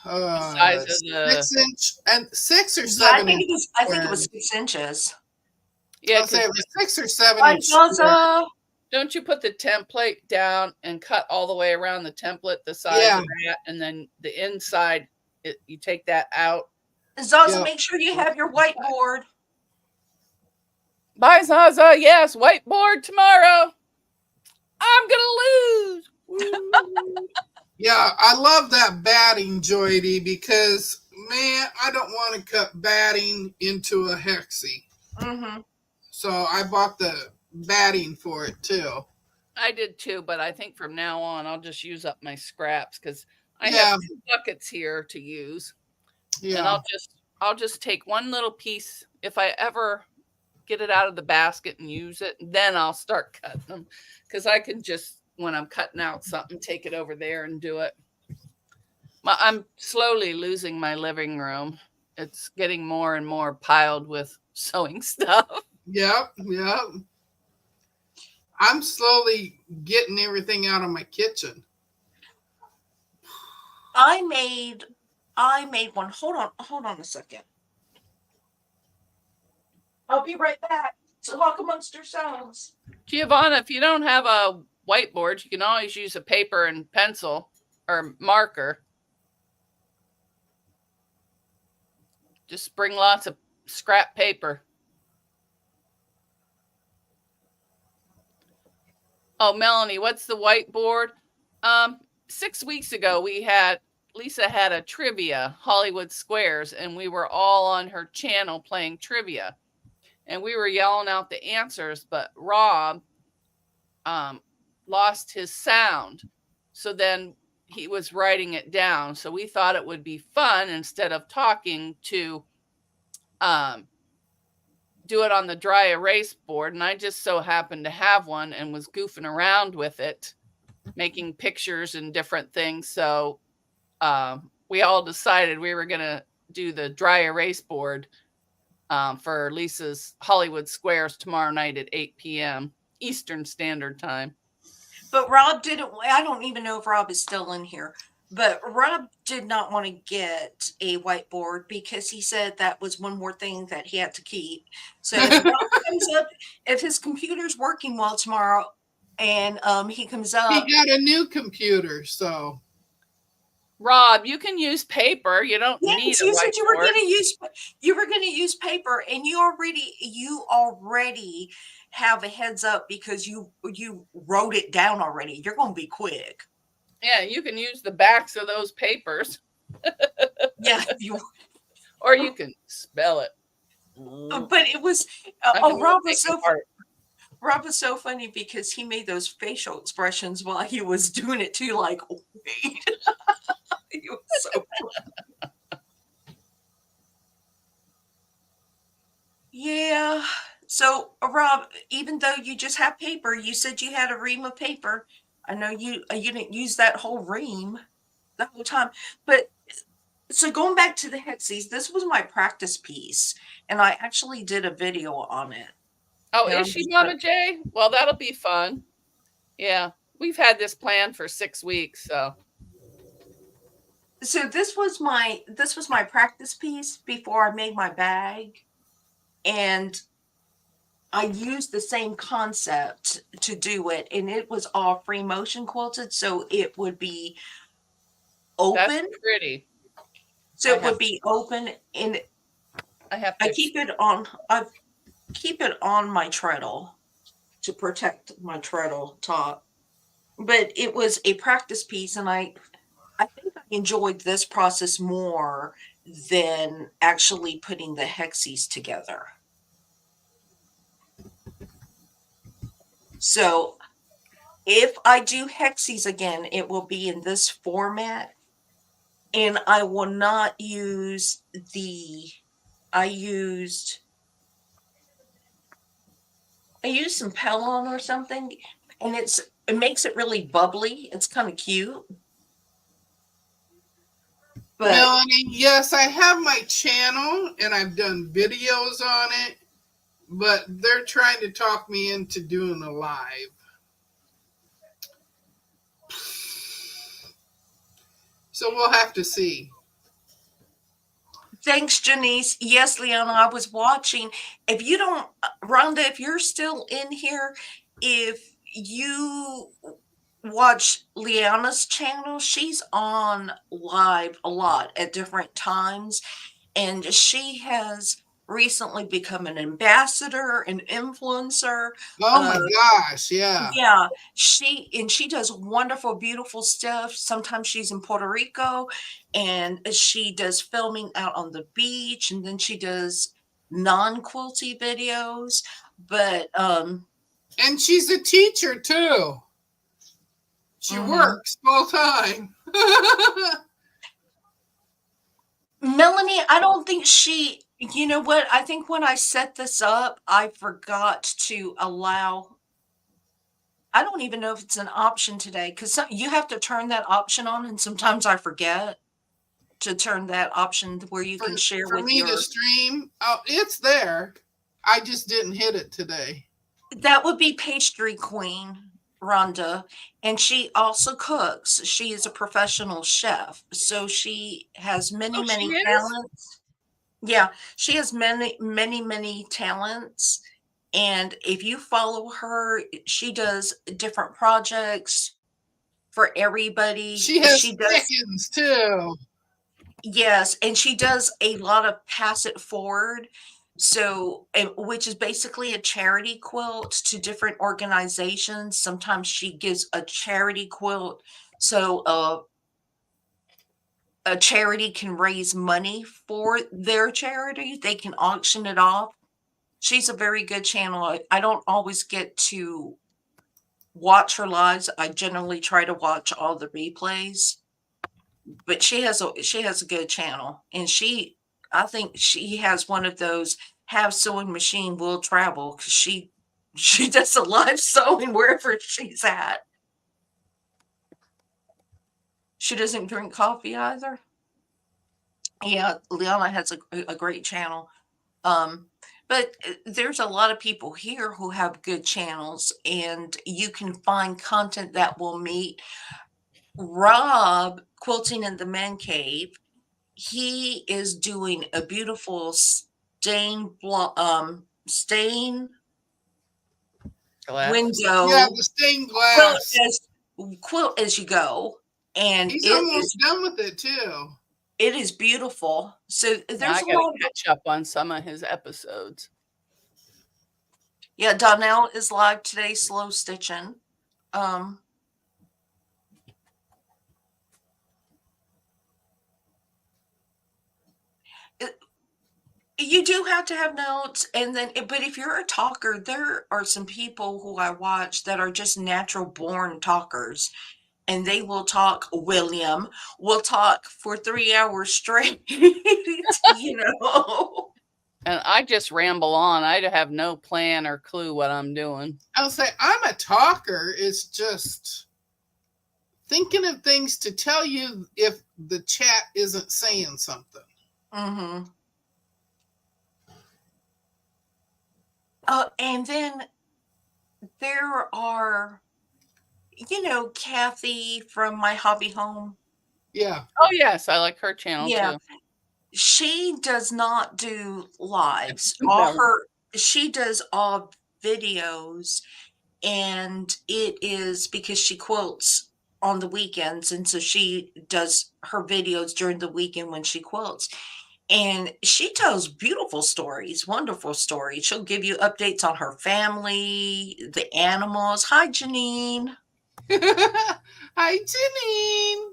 The size of the 6 inch and 6 or yeah, 7 inch I think it was squares. 6 inches. yeah, I'll say because it was 6 or 7 inch Hi, square. Zaza. don't you put the template down and cut all the way around the template the size Yeah, of that, and then the inside, you take that out. Zaza, yeah. make sure you have your whiteboard. Bye, Zaza. Yes, whiteboard tomorrow. I'm gonna lose. Woo. Yeah, I love that batting, Joydy, because man, I don't want to cut batting into a hexie. Mm-hmm. So I bought the batting for it too. I did too, but I think from now on I'll just use up my scraps because I have Yeah, 2 buckets here to use, and yeah, I'll just take one little piece if I ever get it out of the basket and use it. Then I'll start cutting them because I can just when I'm cutting out something, take it over there and do it. I'm slowly losing my living room. It's getting more and more piled with sewing stuff. yep, yep. I'm slowly getting everything out of my kitchen. I made one. Hold on a second. I'll be right back. So talk amongst yourselves. Giovanna, if you don't have a whiteboard, you can always use a paper and pencil or marker. Just bring lots of scrap paper. Oh, Melanie, what's the whiteboard? 6 weeks ago, Lisa had a trivia, Hollywood Squares, and we were all on her channel playing trivia. And we were yelling out the answers, but Rob lost his sound. So then he was writing it down. So we thought it would be fun instead of talking to do it on the dry erase board. And I just so happened to have one and was goofing around with it, making pictures and different things. So we all decided we were going to do the dry erase board for Lisa's Hollywood Squares tomorrow night at 8 p.m. Eastern Standard Time. But Rob didn't. I don't even know if Rob is still in here. But Rob did not want to get a whiteboard because he said that was one more thing that he had to keep. So if Rob comes up, if his computer's working well tomorrow, and he comes He up, got a new computer, so Rob, you can use paper. You don't need yes, a you said whiteboard. you were going to use paper, and you already have a heads up because you wrote it down already. You're going to be quick. Yeah, you can use the backs of those papers. Yeah, or you can spell it. but it was Rob was so funny because he made those facial expressions while he was doing it too, like wait. He was so funny. Yeah. So Rob, even though you just have paper, you said you had a ream of paper. I know you didn't use that whole ream the whole time, but so going back to the hexies, this was my practice piece, and I actually did a video on it. Oh, is she, Mama J? Well, that'll be fun. Yeah, we've had this plan for 6 weeks, so this was my practice piece before I made my bag, and I used the same concept to do it, and it was all free motion quilted, so it would be open. That's pretty. So it would be open, and I keep it on my treadle to protect my treadle top. But it was a practice piece, and I think I enjoyed this process more than actually putting the hexies together. So if I do hexies again, it will be in this format, and I will not use I used some Pellon or something, and it makes it really bubbly. It's kind of cute. But Melanie, yes, I have my channel and I've done videos on it, but they're trying to talk me into doing a live. So we'll have to see. thanks, Janice. Yes, Leona, I was watching. If you don't, Rhonda, if you're still in here, if you watch Leanna's channel, she's on live a lot at different times, and she has recently become an ambassador, an influencer. Oh Uh, my gosh, yeah. yeah, she does wonderful, beautiful stuff. Sometimes she's in Puerto Rico, and she does filming out on the beach, and then she does non-quilty videos. But And she's a teacher too. She mhm. works full time. Melanie, I don't think she, you know what? I think when I set this up, I forgot to allow, I don't even know if it's an option today because you have to turn that option on, and sometimes I forget to turn that option where you for can share for with me to your, stream, oh, it's there. I just didn't hit it today. that would be Pastry Queen, Rhonda. And she also cooks. She is a professional chef. So she has many, Oh, she many is? talents. Yeah, she has many, many, many talents. And if you follow her, she does different projects for everybody. She has She does, chickens too. yes, and she does a lot of pass it forward. So, which is basically a charity quilt to different organizations. Sometimes she gives a charity quilt. So, a charity can raise money for their charity. They can auction it off. She's a very good channel. I don't always get to watch her lives. I generally try to watch all the replays, but she has a good channel, and I think she has one of those have sewing machine will travel because she does a live sewing wherever she's at. She doesn't drink coffee either. Yeah, Liana has a great channel. Um, but there's a lot of people here who have good channels, and you can find content that will meet. Rob, Quilting in the Man Cave, he is doing a beautiful stain Glass. Yeah, window the stained quilt glass. as quilt as you go, and He's almost done with it too. it is beautiful. So Now there's I a gotta lot of, catch up on some of his episodes. yeah, Donnell is live today, slow stitching. Um, it- you do have to have notes, and then, but if you're a talker, there are some people who I watch that are just natural born talkers, and they will talk. William will talk for 3 hours straight, you know. And I just ramble on. I have no plan or clue what I'm doing. I'll say I'm a talker. It's just thinking of things to tell you if the chat isn't saying something. Mm-hmm. And then there are, Kathy from My Hobby Home. Yeah. Oh, yes. I like her channel Yeah, too. she does not do lives. No. She does all videos, and it is because she quilts on the weekends, and so she does her videos during the weekend when she quilts. And she tells beautiful stories, wonderful stories. She'll give you updates on her family, the animals. Hi, Janine. Hi, Janine.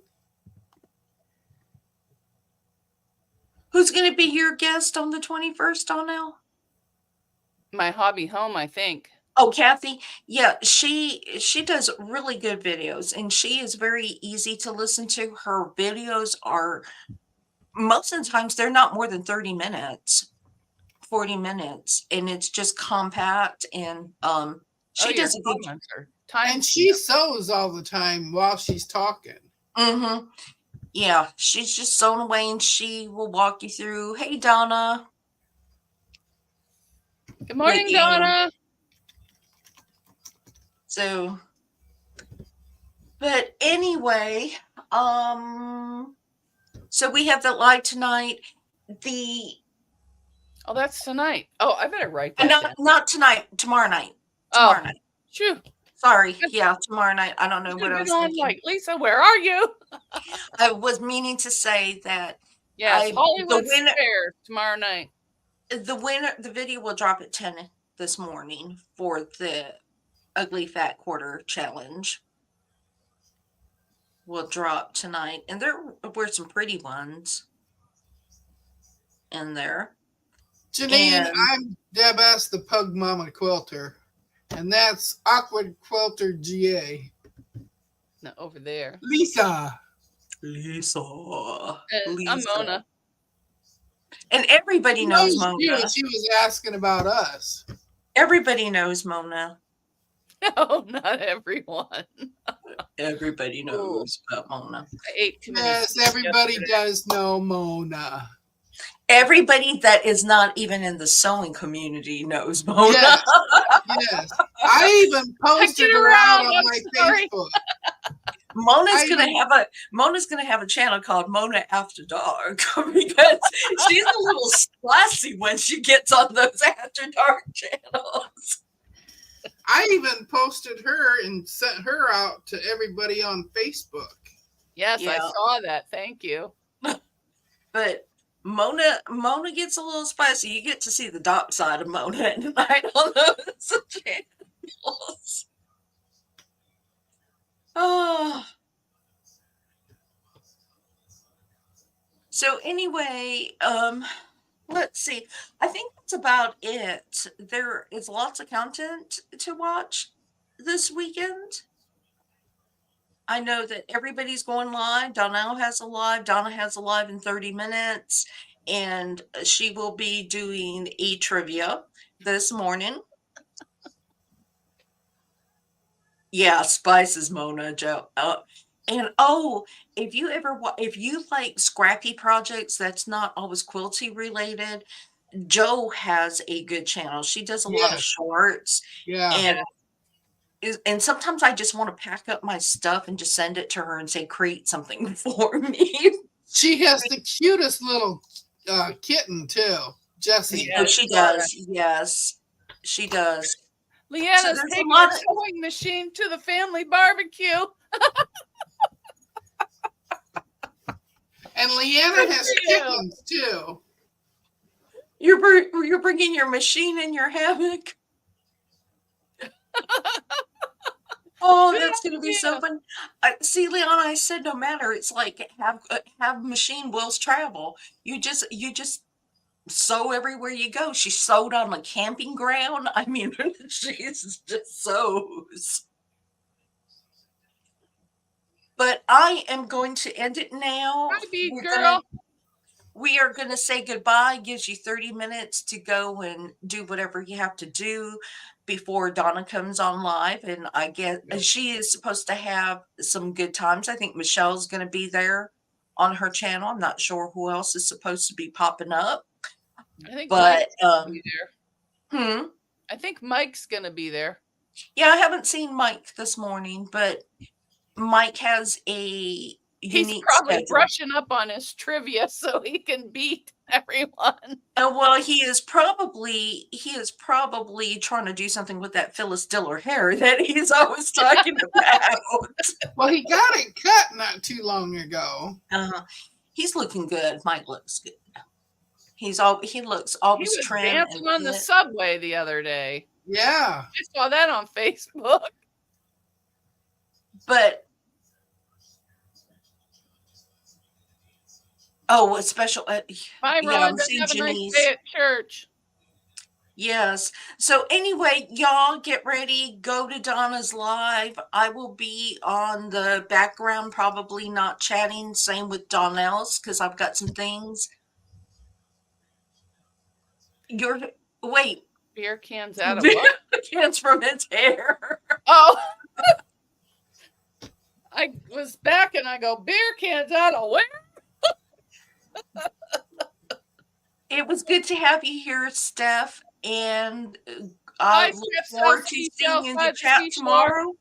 Who's going to be your guest on the 21st, Donnell? My Hobby Home, I think. Oh, Kathy. Yeah, she does really good videos, and she is very easy to listen to. Her videos are, most of the times, they're not more than 30 minutes, 40 minutes, and it's just compact, and Oh, she your does a good, comments are time. And she sews all the time while she's talking. Mm-hmm. Yeah, she's just sewn away, and she will walk you through. Hey, Donna. Good morning, yeah. Donna. So, but anyway, so we have that live tonight. Oh, that's tonight. Oh, I better write that down. Not tonight. Tomorrow night. Oh, shoo. Sorry. Yeah, tomorrow night. I don't know what I was thinking. Like, Lisa, where are you? I was meaning to say that. Yes, Hollywood Square tomorrow night. The video will drop at 10 this morning for the Ugly Fat Quarter Challenge. Will drop tonight, and there were some pretty ones in there. Janine, I'm Deb S., the Pug Mama Quilter, and that's Awkward Quilter GA. No, over there. Lisa. And I'm Mona. And everybody knows Mona. She was asking about us. Everybody knows Mona. No, not everyone. Everybody knows about Mona. I ate too many. Yes, everybody does know Mona. Everybody that is not even in the sewing community knows Mona. Yes. Yes. I even posted her out on my Facebook. Mona's gonna have a channel called Mona After Dark because she's a little spicy when she gets on those After Dark channels. I even posted her and sent her out to everybody on Facebook. Yes, yeah. I saw that. Thank you. But Mona gets a little spicy. You get to see the dark side of Mona tonight on those channels. Oh. So anyway, let's see. I think that's about it. There is lots of content to watch this weekend. I know that everybody's going live. Donnell has a live. Donna has a live in 30 minutes. And she will be doing a trivia this morning. Yeah, spices Mona, Joe. And if you like scrappy projects that's not always quilty related, Joe has a good channel. She does a lot of shorts. Yeah. And sometimes I just want to pack up my stuff and just send it to her and say, create something for me. She has the cutest little kitten too, Jessie. Oh, she does. Yes, she does. Leanna's taking a sewing machine to the family barbecue. And Leanna has chickens too. You're bringing your machine in your hammock. Oh, that's going to be so fun. See, Leanna, I said no matter. It's like have machine wills travel. You just sew everywhere you go. She sewed on the camping ground. I mean, she just sews. But I am going to end it now. We are going to say goodbye. Gives you 30 minutes to go and do whatever you have to do before Donna comes on live. And I guess she is supposed to have some good times. I think Michelle's going to be there on her channel. I'm not sure who else is supposed to be popping up. I think Mike's gonna be there. I think Mike's going to be there. Yeah, I haven't seen Mike this morning, but Mike has a He's probably brushing up on his trivia so he can beat everyone. Well, he is probably trying to do something with that Phyllis Diller hair that he's always talking about. Well, he got it cut not too long ago. He's looking good. Mike looks good. He looks always he was trim. Dancing on the subway the other day. Yeah, I saw that on Facebook. But a special. Bye, Ron. Have a nice day at church. Yes. So anyway, y'all get ready. Go to Donna's live. I will be on the background, probably not chatting. Same with Donnell's because I've got some things. Beer cans out of what? Cans from his hair. Oh. I was back and I go, beer cans out of where? It was good to have you here, Steph, and I Hi, look Steph forward sells to seeing seashells you in by the the chat seashore. tomorrow.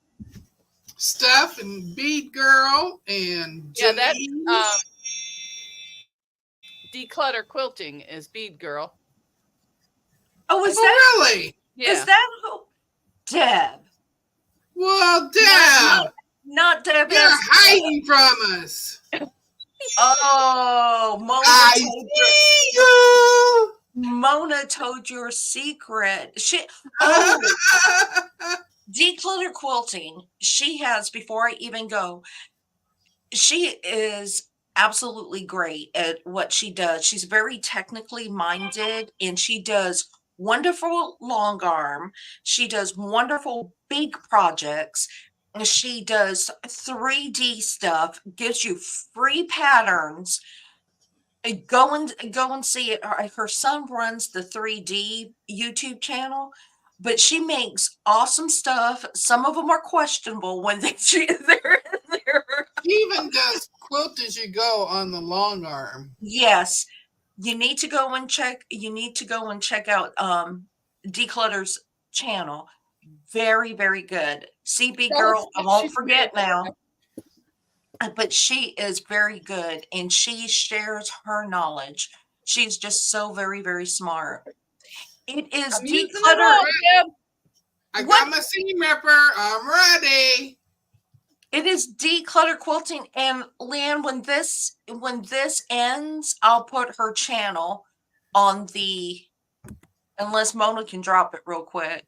Steph and Bead Girl and Yeah, that's Denise. declutter quilting is Bead Girl. Oh, is Oh, that really? Yeah. who? Deb. Well, Not, Deb, not Deb you're has. hiding from us. Oh, I see you. Mona told your secret. Oh, declutter quilting. She has, before I even go, she is absolutely great at what she does. She's very technically minded and she does wonderful long arm. She does wonderful big projects. And she does 3D stuff, gives you free patterns. Go and see it. Her son runs the 3D YouTube channel, but she makes awesome stuff. Some of them are questionable when they're She even does quilt as you go on the long arm. yes. You need to go and check out Declutter's channel. Very, very good. CB girl, I won't forget now. But she is very good and she shares her knowledge. She's just so very, very smart. It is I'm using it declutter. all, Deb. I What? got my seam ripper. I'm ready. It is declutter quilting. And Leanne, when this ends, I'll put her channel on unless Mona can drop it real quick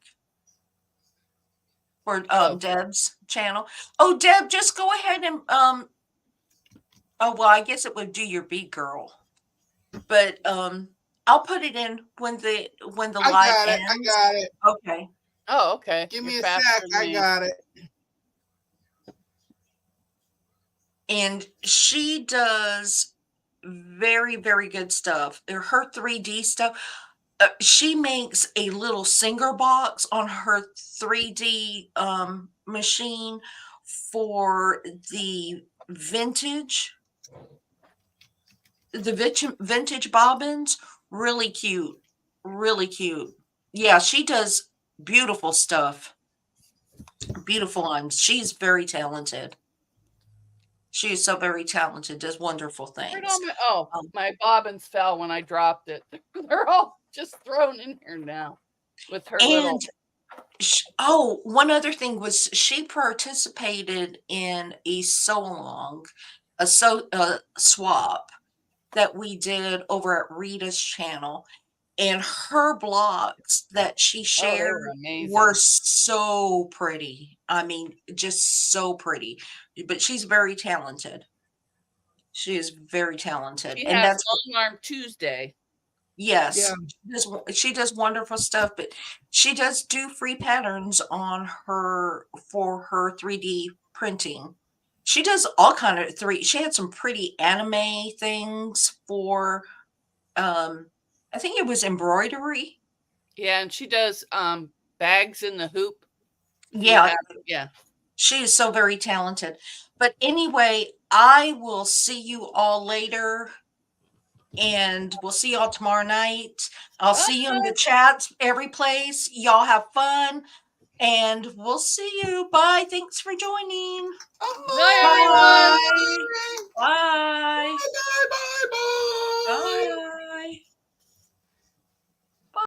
for Deb's channel. Oh, Deb, just go ahead and oh well, I guess it would do your beat girl. But I'll put it in when the I live got it. I ends. got it. Okay. Oh, okay. Give You're me a faster sec. than I me. got it. And she does very, very good stuff. Her 3D stuff. She makes a little singer box on her 3D machine for the vintage vintage bobbins. Really cute. Really cute. Yeah, she does beautiful stuff. Beautiful ones. She's very talented. She is so very talented, does wonderful Where'd things. all my bobbins fell when I dropped it. They're all just thrown in here now with her little. And one other thing was she participated in a sew-along, a swap that we did over at Rita's channel. And her blocks that she Oh, they shared were amazing. were so pretty. I mean, just so pretty. But she's very talented. She is very talented. She And has that's Long Arm Tuesday. yes. Yeah. She does wonderful stuff, but she does do free patterns on her for her 3D printing. She does all kind of she had some pretty anime things for I think it was embroidery. Yeah, and she does bags in the hoop. Yeah. Yeah. She is so very talented. But anyway, I will see you all later. And we'll see y'all tomorrow night. I'll see you in the chats, every place. Y'all have fun. And we'll see you. Bye. Thanks for joining. Bye, everyone. Bye. Bye. Bye. Bye. Bye. Bye.